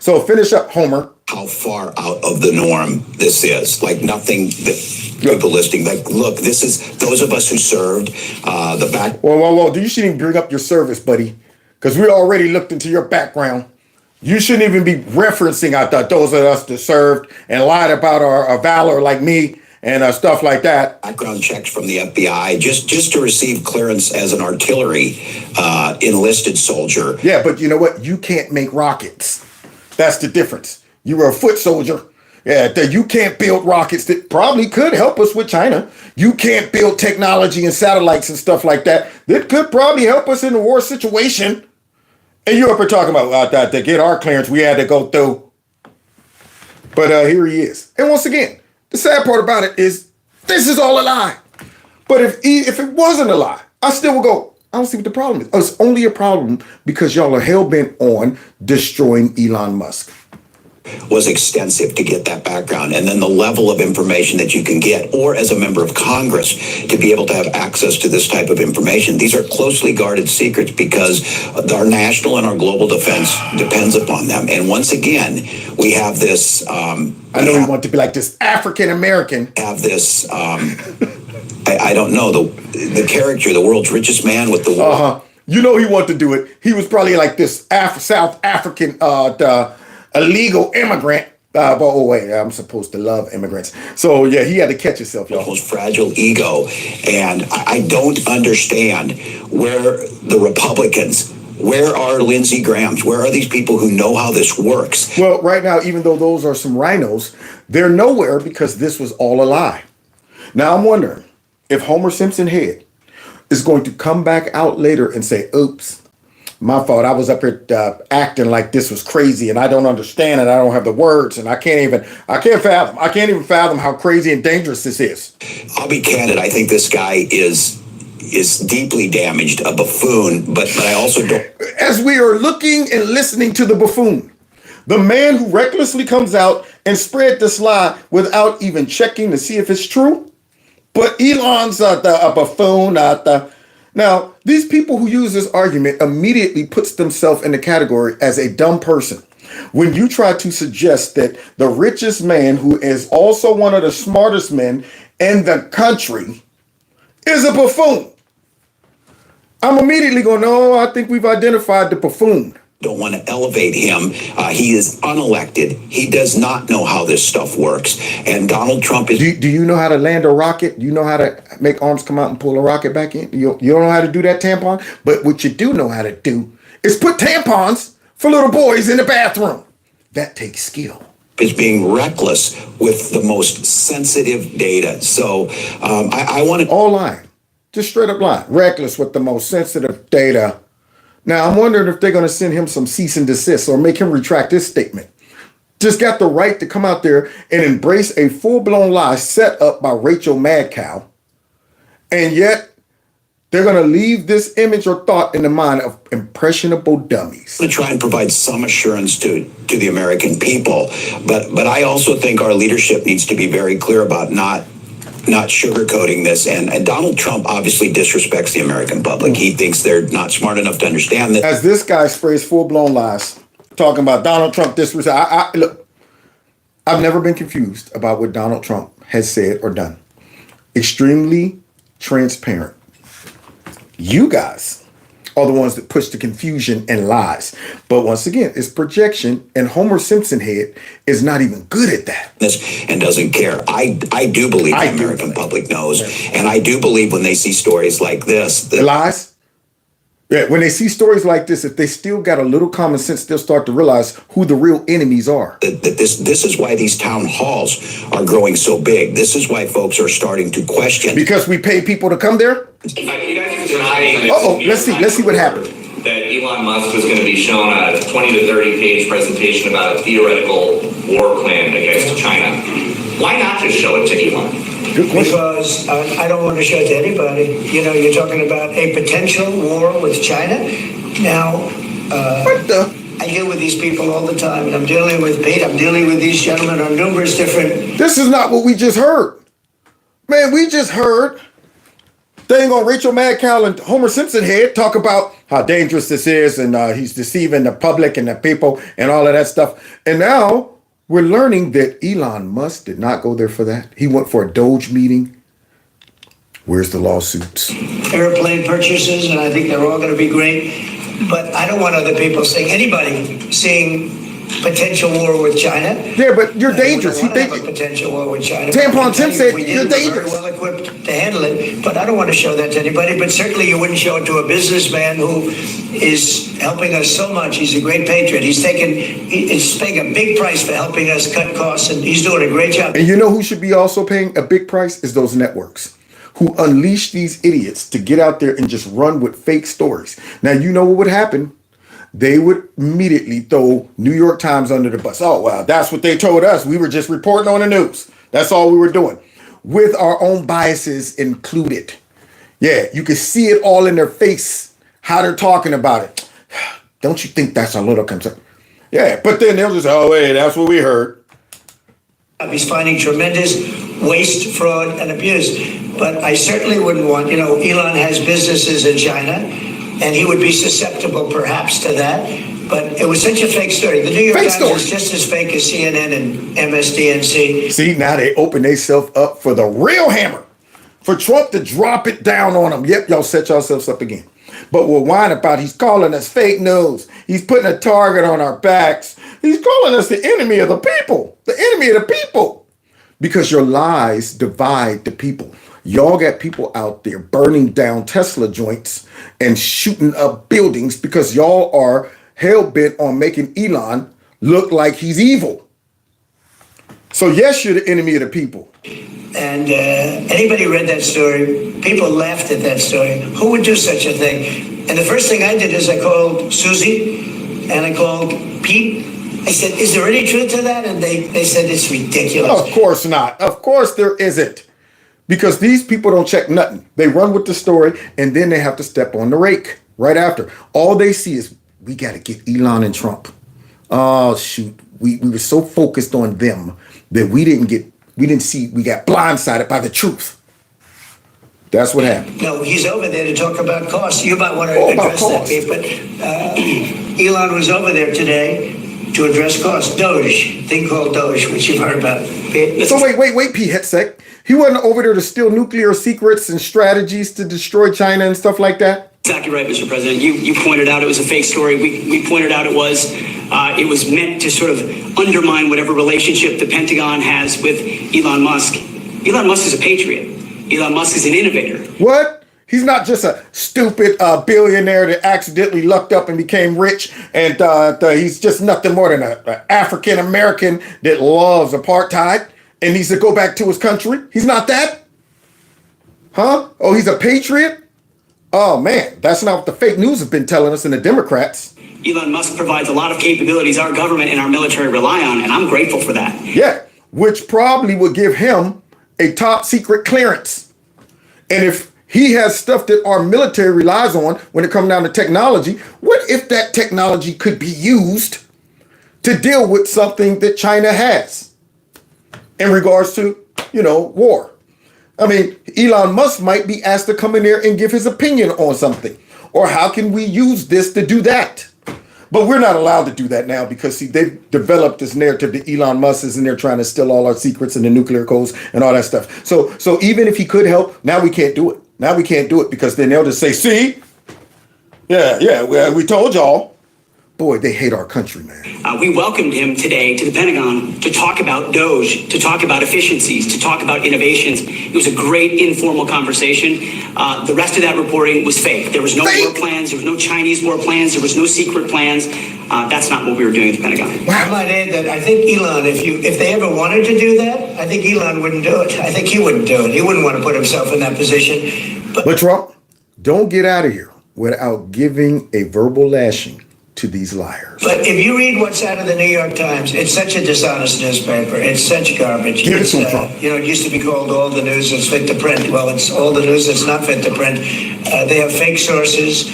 So finish up, Homer. How far out of the norm this is. Like nothing that people listening. Like, look, this is those of us who served the back. Whoa. You shouldn't even bring up your service, buddy. Because we already looked into your background. You shouldn't even be referencing those of us that served and lied about our valor like me and stuff like that. Background checks from the FBI just to receive clearance as an artillery enlisted soldier. Yeah, but you know what? You can't make rockets. That's the difference. You were a foot soldier. Yeah, you can't build rockets that probably could help us with China. You can't build technology and satellites and stuff like that that could probably help us in a war situation. And you up here talking about that to get our clearance, we had to go through. But here he is. And once again, the sad part about it is this is all a lie. But if it wasn't a lie, I still would go, I don't see what the problem is. It's only a problem because y'all are hell-bent on destroying Elon Musk. Was extensive to get that background, and then the level of information that you can get, or as a member of Congress to be able to have access to this type of information. These are closely guarded secrets because our national and our global defense depends upon them. And once again, we have this I know we want to be like this African American. Have this I don't know, the character, the world's richest man with the world. You know he wanted to do it. He was probably like this South African illegal immigrant. I'm supposed to love immigrants. So yeah, he had to catch himself, y'all. Most fragile ego. And I don't understand where the Republicans, where are Lindsey Grahams? Where are these people who know how this works? Well, right now, even though those are some rhinos, they're nowhere because this was all a lie. Now I'm wondering if Homer Simpson head is going to come back out later and say, oops, my fault. I was up here acting like this was crazy and I don't understand and I don't have the words and I can't even fathom how crazy and dangerous this is. I'll be candid. I think this guy is deeply damaged, a buffoon, but I also don't. As we are looking and listening to the buffoon, the man who recklessly comes out and spread this lie without even checking to see if it's true. But Elon's a buffoon. Now, these people who use this argument immediately puts themselves in the category as a dumb person. When you try to suggest that the richest man, who is also one of the smartest men in the country, is a buffoon. I'm immediately going, no, I think we've identified the buffoon. Don't want to elevate him. He is unelected. He does not know how this stuff works. And Donald Trump is... Do you know how to land a rocket? Do you know how to make arms come out and pull a rocket back in? You don't know how to do that, tampon? But what you do know how to do is put tampons for little boys in the bathroom. That takes skill. Is being reckless with the most sensitive data. So I want to... All lying. Just straight up lying. Reckless with the most sensitive data. Now, I'm wondering if they're going to send him some cease and desist or make him retract his statement. Just got the right to come out there and embrace a full-blown lie set up by Rachel Madcow. And yet, they're going to leave this image or thought in the mind of impressionable dummies. To try and provide some assurance to the American people. But I also think our leadership needs to be very clear about not sugarcoating this. And Donald Trump obviously disrespects the American public. He thinks they're not smart enough to understand that. As this guy sprays full-blown lies, talking about Donald Trump disrespect. Look, I've never been confused about what Donald Trump has said or done. Extremely transparent. You guys are the ones that push the confusion and lies. But once again, it's projection, and Homer Simpson head is not even good at that. And doesn't care. I do believe the American public knows. And I do believe when they see stories like this. The lies? Yeah, when they see stories like this, if they still got a little common sense, they'll start to realize who the real enemies are. This is why these town halls are growing so big. This is why folks are starting to question. Because we pay people to come there? You guys are denying Uh-oh, let's see what happened. that Elon Musk was going to be shown a 20 to 30 page presentation about a theoretical war plan against China. Why not just show it to Elon? Because I don't want to show it to anybody. You know, you're talking about a potential war with China. Now, I deal with these people all the time, and I'm dealing with Pete. I'm dealing with these gentlemen on numerous different. This is not what we just heard. Man, we just heard thing on Rachel Madcow and Homer Simpson head talk about how dangerous this is, and he's deceiving the public and the people and all of that stuff. And now we're learning that Elon Musk did not go there for that. He went for a DOGE meeting. Where's the lawsuits? Airplane purchases, and I think they're all going to be great. But I don't want other people seeing anybody seeing potential war with China. Yeah, but you're dangerous. We don't have a potential war with China. Tampon Tim said you're We're dangerous. very well equipped to handle it, but I don't want to show that to anybody. But certainly you wouldn't show it to a businessman who is helping us so much. He's a great patriot. He's paying a big price for helping us cut costs, and he's doing a great job. And you know who should be also paying a big price is those networks who unleash these idiots to get out there and just run with fake stories. Now, you know what would happen? They would immediately throw New York Times under the bus. Oh, well, that's what they told us. We were just reporting on the news. That's all we were doing, with our own biases included. Yeah, you can see it all in their face, how they're talking about it. Don't you think that's a little concern? Yeah, but then they'll just, oh, wait, that's what we heard. He's finding tremendous waste, fraud, and abuse. But I certainly wouldn't want, Elon has businesses in China, and he would be susceptible perhaps to that. But it was such a fake story. The New York Times is just as fake as CNN and MSDNC. See, now they open themselves up for the real hammer. For Trump to drop it down on them. Yep, y'all set yourselves up again. But we're whining about he's calling us fake news. He's putting a target on our backs. He's calling us the enemy of the people. The enemy of the people. Because your lies divide the people. Y'all got people out there burning down Tesla joints and shooting up buildings because y'all are hell-bent on making Elon look like he's evil. So yes, you're the enemy of the people. And anybody read that story, people laughed at that story. Who would do such a thing? And the first thing I did is I called Susie and I called Pete. I said, is there any truth to that? And they said it's ridiculous. Of course not. Of course there isn't. Because these people don't check nothing. They run with the story and then they have to step on the rake right after. All they see is, we got to get Elon and Trump. Oh, shoot. We were so focused on them that we didn't see, we got blindsided by the truth. That's what happened. No, he's over there to talk about costs. You might want to address that, Pete, but Elon was over there today to address costs. DOGE, thing called DOGE, which you've heard about. So wait, Pete, hit sec. He wasn't over there to steal nuclear secrets and strategies to destroy China and stuff like that? Exactly right, Mr. President. You pointed out it was a fake story. We pointed out it was meant to sort of undermine whatever relationship the Pentagon has with Elon Musk. Elon Musk is a patriot. Elon Musk is an innovator. What? He's not just a stupid billionaire that accidentally lucked up and became rich, and he's just nothing more than an African American that loves apartheid and needs to go back to his country. He's not that? Huh? Oh, he's a patriot? Oh man, that's not what the fake news has been telling us and the Democrats. Elon Musk provides a lot of capabilities our government and our military rely on, and I'm grateful for that. Yeah, which probably would give him a top secret clearance. And if he has stuff that our military relies on when it comes down to technology, what if that technology could be used to deal with something that China has in regards to, war? I mean, Elon Musk might be asked to come in there and give his opinion on something. Or how can we use this to do that? But we're not allowed to do that now because, see, they've developed this narrative that Elon Musk is in there trying to steal all our secrets and the nuclear codes and all that stuff. So even if he could help, now we can't do it. Now we can't do it because then they'll just say, see? Yeah, we told y'all. Boy, they hate our country, man. We welcomed him today to the Pentagon to talk about DOGE, to talk about efficiencies, to talk about innovations. It was a great informal conversation. The rest of that reporting was fake. There was no war plans. There was no Chinese war plans. There was no secret plans. That's not what we were doing at the Pentagon. I might add that I think Elon, if they ever wanted to do that, I think Elon wouldn't do it. I think he wouldn't do it. He wouldn't want to put himself in that position. But Trump, don't get out of here without giving a verbal lashing to these liars. But if you read what's out of the New York Times, it's such a dishonest newspaper. It's such garbage. Give it some Trump. It used to be called all the news that's fit to print. Well, it's all the news that's not fit to print. They have fake sources,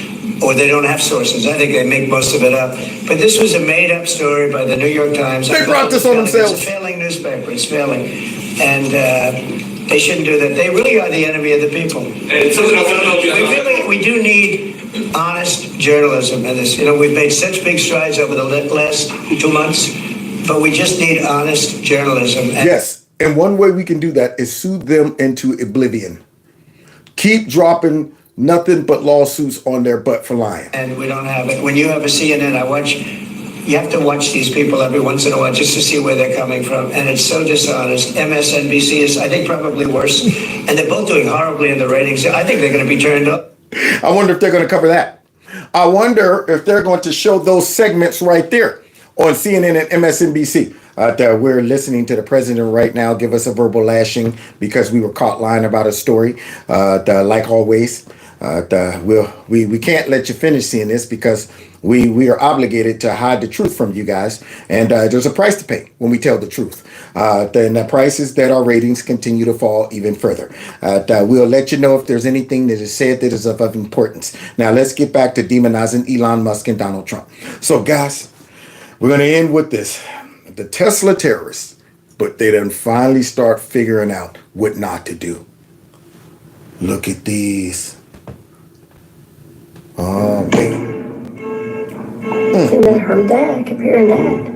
or they don't have sources. I think they make most of it up. But this was a made-up story by the New York Times. They brought this on themselves. It's a failing newspaper. It's failing. And they shouldn't do that. They really are the enemy of the people. And something else, I don't know if you we do need honest journalism in this. We've made such big strides over the last 2 months, but we just need honest journalism. Yes, and one way we can do that is sue them into oblivion. Keep dropping nothing but lawsuits on their butt for lying. And we don't have it. When you have a CNN, you have to watch these people every once in a while just to see where they're coming from. And it's so dishonest. MSNBC is, I think, probably worse. And they're both doing horribly in the ratings. I think they're going to be turned up. I wonder if they're going to cover that. I wonder if they're going to show those segments right there on CNN and MSNBC. We're listening to the president right now give us a verbal lashing because we were caught lying about a story. Like always, we can't let you finish seeing this because we are obligated to hide the truth from you guys. And there's a price to pay when we tell the truth. Then the price is that our ratings continue to fall even further. We'll let you know if there's anything that is said that is of importance. Now, let's get back to demonizing Elon Musk and Donald Trump. So, guys, we're going to end with this. The Tesla terrorists, but they done finally start figuring out what not to do. Look at these. Oh, man. I heard that. I kept hearing that.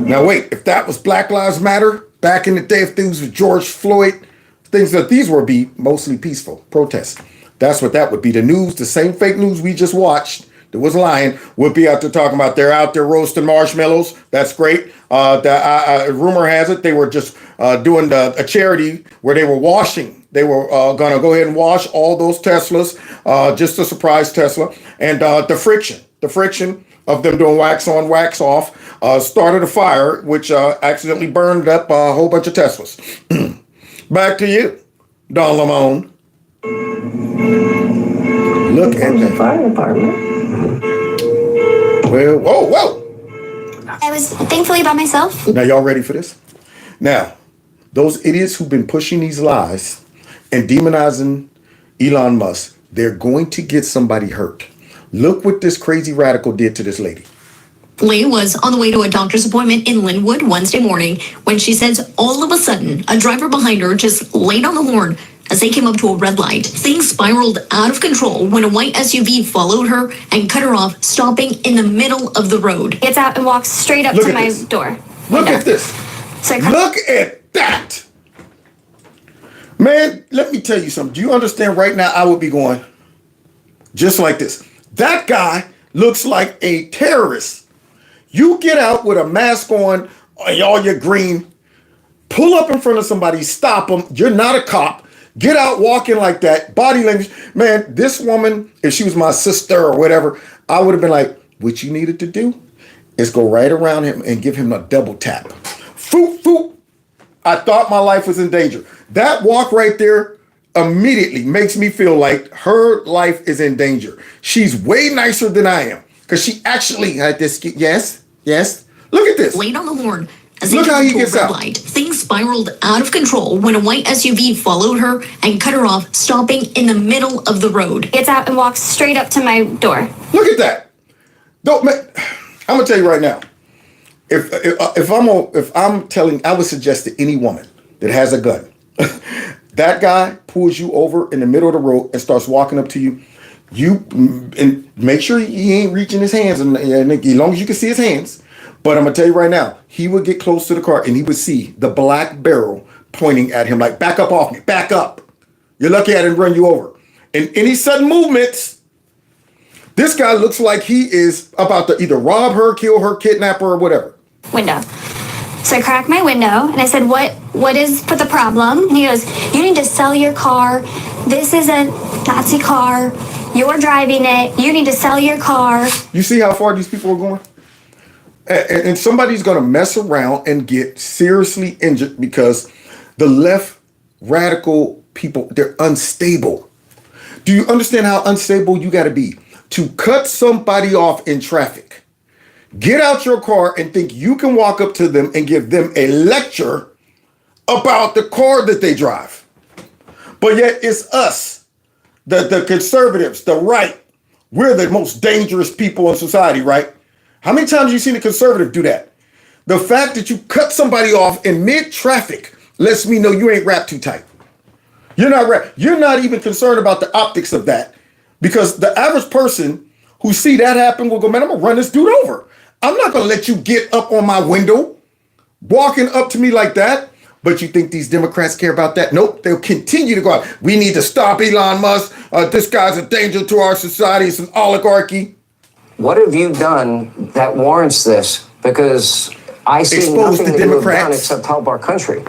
Now wait, if that was Black Lives Matter back in the day, if things was George Floyd, things that these would be mostly peaceful protests. That's what that would be. The news, the same fake news we just watched that was lying, would be out there talking about they're out there roasting marshmallows. That's great. Rumor has it they were just doing a charity where they were washing. They were going to go ahead and wash all those Teslas, just to surprise Tesla. And the friction of them doing wax on, wax off, started a fire, which accidentally burned up a whole bunch of Teslas. Back to you, Don Lemon. Look at that. Fire department. Well, whoa. I was thankfully by myself. Now, y'all ready for this? Now, those idiots who've been pushing these lies and demonizing Elon Musk, they're going to get somebody hurt. Look what this crazy radical did to this lady. Lee was on the way to a doctor's appointment in Linwood Wednesday morning when she says all of a sudden a driver behind her just laid on the horn as they came up to a red light. Things spiraled out of control when a white SUV followed her and cut her off, stopping in the middle of the road. Gets out and walks straight up to my door. Look at this. Look at that. Man, let me tell you something. Do you understand right now I would be going just like this. That guy looks like a terrorist. You get out with a mask on, all your green, pull up in front of somebody, stop them. You're not a cop. Get out walking like that. Body language. Man, this woman, if she was my sister or whatever, I would have been like, what you needed to do is go right around him and give him a double tap. Foop, foop. I thought my life was in danger. That walk right there, immediately makes me feel like her life is in danger. She's way nicer than I am because she actually had this. Yes. Look at this. Laid on the horn. As they Look how came he to a gets red out. light, things spiraled out of control when a white SUV followed her and cut her off, stopping in the middle of the road. Gets out and walks straight up to my door. Look at that. I'm gonna tell you right now. If I'm telling, I would suggest to any woman that has a gun, that guy pulls you over in the middle of the road and starts walking up to you. And make sure he ain't reaching his hands, and as long as you can see his hands. But I'm gonna tell you right now, he would get close to the car and he would see the black barrel pointing at him like, back up off me, back up. You're lucky I didn't run you over. And any sudden movements, this guy looks like he is about to either rob her, kill her, kidnap her, or whatever. Window. So I cracked my window and I said, what is the problem? And he goes, you need to sell your car. This is a Nazi car. You're driving it. You need to sell your car. You see how far these people are going? And somebody's going to mess around and get seriously injured because the left radical people, they're unstable. Do you understand how unstable you got to be to cut somebody off in traffic? Get out your car and think you can walk up to them and give them a lecture about the car that they drive. But yet it's us, the conservatives, the right. We're the most dangerous people in society, right? How many times have you seen a conservative do that? The fact that you cut somebody off in mid-traffic lets me know you ain't wrapped too tight. You're not even concerned about the optics of that, because the average person who see that happen will go, man, I'm gonna run this dude over. I'm not gonna let you get up on my window, walking up to me like that. But you think these Democrats care about that? Nope, they'll continue to go out. We need to stop Elon Musk. This guy's a danger to our society. It's an oligarchy. What have you done that warrants this? Because I see Expose nothing the that you have Democrats. done except help our country.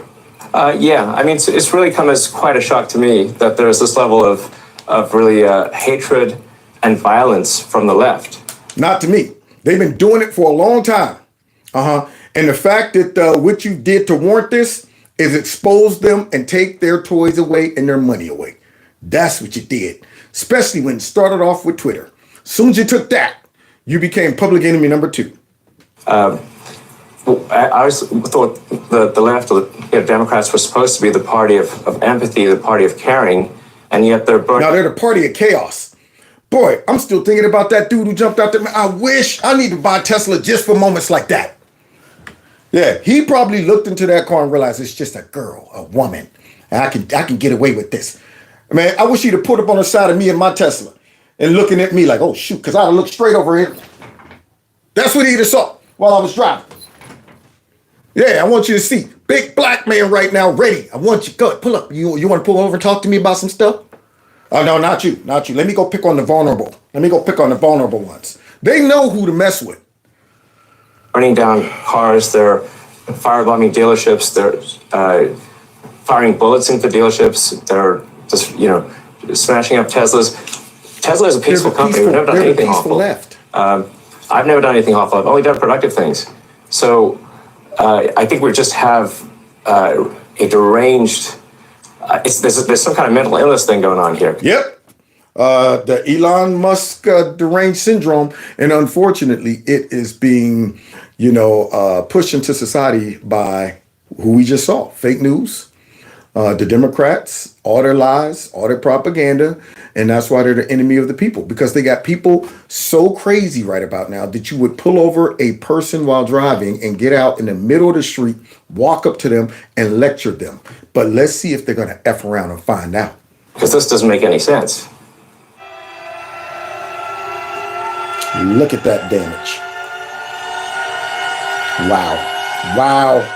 Yeah, I mean, it's really come as quite a shock to me that there's this level of really hatred and violence from the left. Not to me. They've been doing it for a long time. And the fact that what you did to warrant this is expose them and take their toys away and their money away. That's what you did. Especially when it started off with Twitter. As soon as you took that, you became public enemy number 2. I always thought the left, or the Democrats, were supposed to be the party of empathy, the party of caring, and yet they're Now they're the party of chaos. Boy, I'm still thinking about that dude who jumped out there. Man, I wish I need to buy a Tesla just for moments like that. Yeah, he probably looked into that car and realized it's just a girl, a woman. And I can get away with this. Man, I wish he'd have put up on the side of me and my Tesla and looking at me like, oh shoot, because I'd have looked straight over here. That's what he'd have saw while I was driving. Yeah, I want you to see. Big black man right now, ready. I want you, go, pull up. You want to pull over and talk to me about some stuff? Oh, no, not you. Let me go pick on the vulnerable. Let me go pick on the vulnerable ones. They know who to mess with. burning down cars, they're firebombing dealerships, they're firing bullets into dealerships, they're just, smashing up Teslas. Tesla is a peaceful company. We've never done anything awful. I've never done anything awful. I've only done productive things. So I think we just have a deranged, there's some kind of mental illness thing going on here. Yep. The Elon Musk deranged syndrome. And unfortunately, it is being, pushed into society by who we just saw. Fake news, the Democrats, all their lies, all their propaganda. And that's why they're the enemy of the people, because they got people so crazy right about now that you would pull over a person while driving and get out in the middle of the street, walk up to them and lecture them. But let's see if they're going to F around and find out. Because this doesn't make any sense. Look at that damage. Wow. Wow.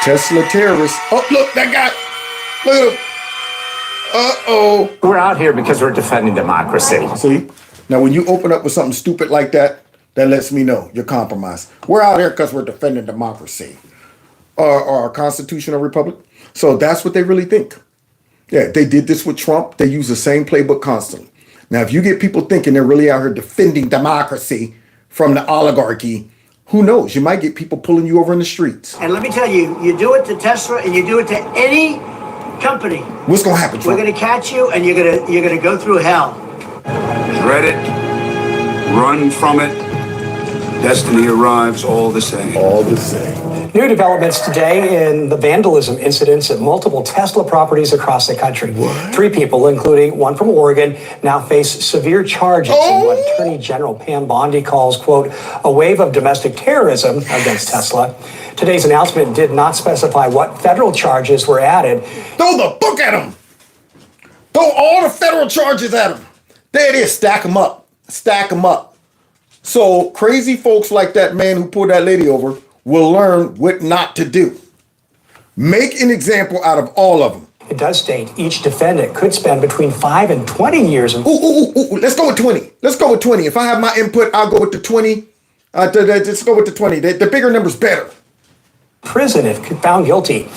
Tesla terrorists. Oh, look, that guy. Look at him. Uh-oh. We're out here because we're defending democracy. See? Now, when you open up with something stupid like that, that lets me know you're compromised. We're out here because we're defending democracy. Or our constitutional republic. So that's what they really think. Yeah, they did this with Trump. They use the same playbook constantly. Now, if you get people thinking they're really out here defending democracy from the oligarchy, Who knows? You might get people pulling you over in the streets. And let me tell you, you do it to Tesla and you do it to any company. What's gonna happen, Trump? We're gonna catch you and you're gonna go through hell. Dread it, run from it. Destiny arrives all the same. All the same. New developments today in the vandalism incidents at multiple Tesla properties across the country. What? 3 people, including one from Oregon, now face severe charges in what Attorney General Pam Bondi calls, quote, a wave of domestic terrorism against Tesla. Today's announcement did not specify what federal charges were added. Throw the book at them. Throw all the federal charges at them. There it is. Stack them up. Stack them up. So crazy folks like that man who pulled that lady over will learn what not to do. Make an example out of all of them. It does state each defendant could spend between 5 and 20 years in. Let's go with 20. Let's go with 20. If I have my input, I'll go with the 20. Let's go with the 20. The bigger number's better. Prison if found guilty.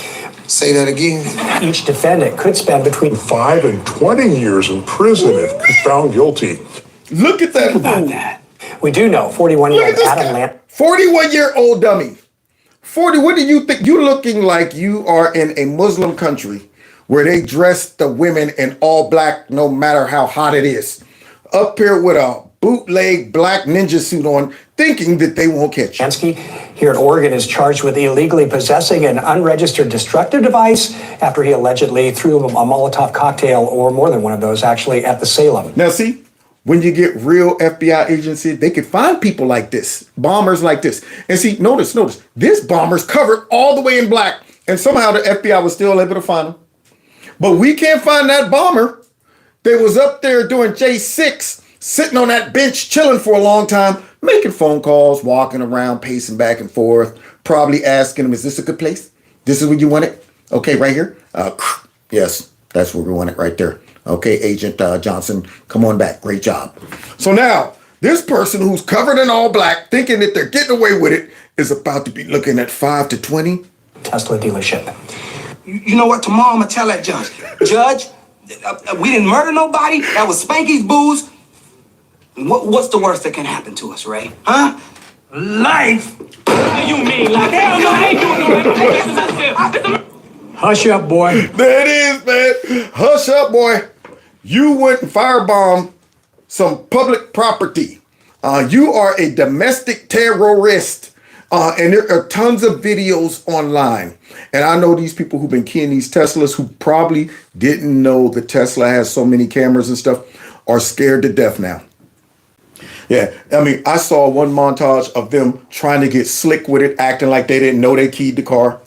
Say that again. Each defendant could spend between 5 and 20 years in prison if found guilty. Look at that. Think about that. We do know 41-year-old Adam Lamp. 41-year-old dummy. 40, what do you think? You're looking like you are in a Muslim country where they dress the women in all black no matter how hot it is. Up here with a bootleg black ninja suit on, thinking that they won't catch you. Lansky here in Oregon is charged with illegally possessing an unregistered destructive device after he allegedly threw a Molotov cocktail, or more than one of those actually, at the Salem. Now see, when you get real FBI agency, they could find people like this, bombers like this. And see, notice, this bomber's covered all the way in black, and somehow the FBI was still able to find him. But we can't find that bomber that was up there doing J6, sitting on that bench, chilling for a long time, making phone calls, walking around, pacing back and forth, probably asking him, is this a good place? This is where you want it? Okay, right here? Yes, that's where we want it, right there. Okay, Agent Johnson, come on back. Great job. So now, this person who's covered in all black, thinking that they're getting away with it, is about to be looking at 5 to 20. Tesla dealership. You know what? Tomorrow I'm going to tell that judge. Judge, we didn't murder nobody. That was Spanky's booze. What's the worst that can happen to us, Ray? Huh? Life? What do you mean? Like, hell no, I ain't doing no right. Hush up, boy. There it is, man. Hush up, boy. You went and firebombed some public property. You are a domestic terrorist. And there are tons of videos online. And I know these people who've been keying these Teslas who probably didn't know the Tesla has so many cameras and stuff are scared to death now. Yeah, I mean, I saw one montage of them trying to get slick with it, acting like they didn't know they keyed the car.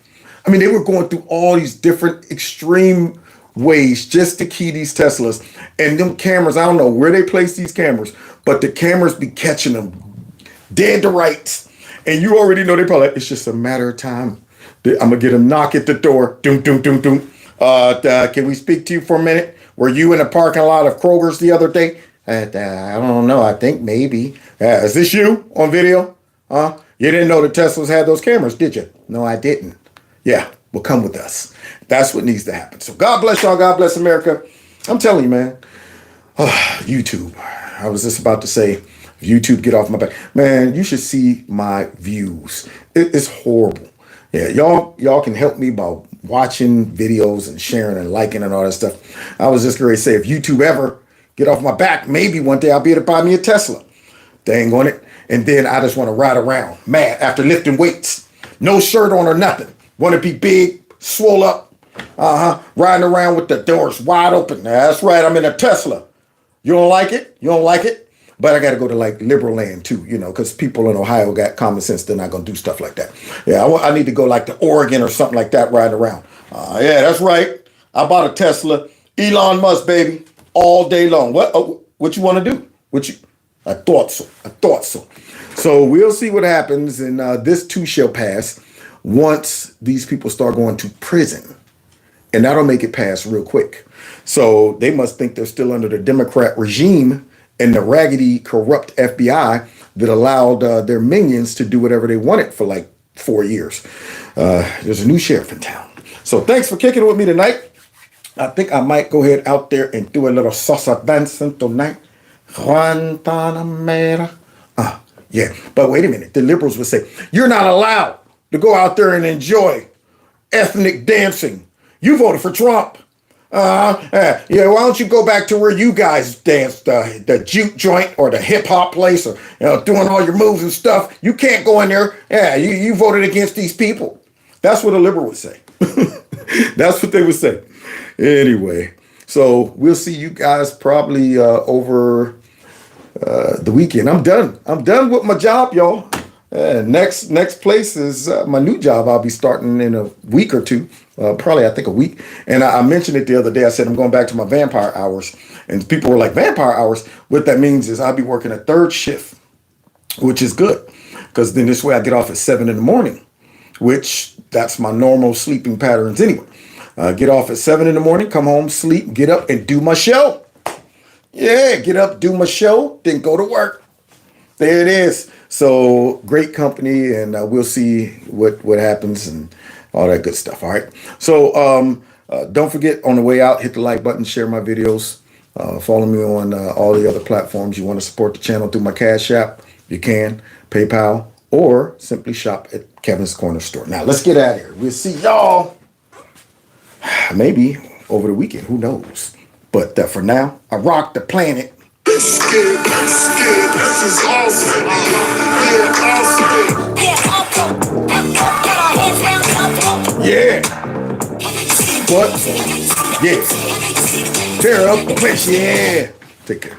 I mean, they were going through all these different extreme ways just to key these Teslas. And them cameras, I don't know where they place these cameras, but the cameras be catching them dead to rights. And you already know they probably, it's just a matter of time. I'm going to get a knock at the door. Doom, doom, doom, doom. Can we speak to you for a minute? Were you in the parking lot of Kroger's the other day? I don't know. I think maybe. Is this you on video? You didn't know the Teslas had those cameras, did you? No, I didn't. Yeah, well, come with us. That's what needs to happen. So God bless y'all. God bless America. I'm telling you, man. YouTube. I was just about to say, YouTube, get off my back. Man, you should see my views. It's horrible. Yeah, y'all can help me by watching videos and sharing and liking and all that stuff. I was just going to say, if YouTube ever get off my back, maybe one day I'll be able to buy me a Tesla. Dang on it. And then I just want to ride around mad after lifting weights. No shirt on or nothing. Want to be big, swole up. Riding around with the doors wide open. That's right, I'm in a Tesla. You don't like it? You don't like it? But I got to go to like liberal land too, you know, because people in Ohio got common sense. They're not going to do stuff like that. Yeah, I need to go like to Oregon or something like that, riding around. Yeah, that's right. I bought a Tesla. Elon Musk, baby, all day long. What you want to do? I thought so. So we'll see what happens. And this too shall pass once these people start going to prison. And that'll make it pass real quick. So they must think they're still under the Democrat regime and the raggedy, corrupt FBI that allowed their minions to do whatever they wanted for like 4 years. There's a new sheriff in town. So thanks for kicking it with me tonight. I think I might go ahead out there and do a little salsa dancing tonight. Guantanamera. Yeah, but wait a minute. The liberals would say, you're not allowed to go out there and enjoy ethnic dancing. You voted for Trump. Yeah, why don't you go back to where you guys danced, the juke joint or the hip hop place, or doing all your moves and stuff. You can't go in there. Yeah, you voted against these people. That's what a liberal would say. That's what they would say. Anyway, so we'll see you guys probably over the weekend. I'm done. I'm done with my job, y'all. Next place is my new job. I'll be starting in a week or two, probably I think a week. And I mentioned it the other day. I said I'm going back to my vampire hours, and people were like, vampire hours? What that means is I'll be working a third shift, which is good, because then this way I get off at 7 in the morning, which that's my normal sleeping patterns anyway. Get off at 7 in the morning, come home, sleep, get up and do my show. Yeah, get up, do my show, then go to work. There it is. So great company, and we'll see what happens and all that good stuff. All right. So don't forget, on the way out, hit the like button, share my videos, follow me on all the other platforms. You want to support the channel through my Cash App, you can, PayPal, or simply shop at Kevin's Corner Store. Now let's get out of here. We'll see y'all maybe over the weekend. Who knows? But for now, I rock the planet. This is awesome. Yeah. What? Yeah. Tear up the place. Yeah. Take care.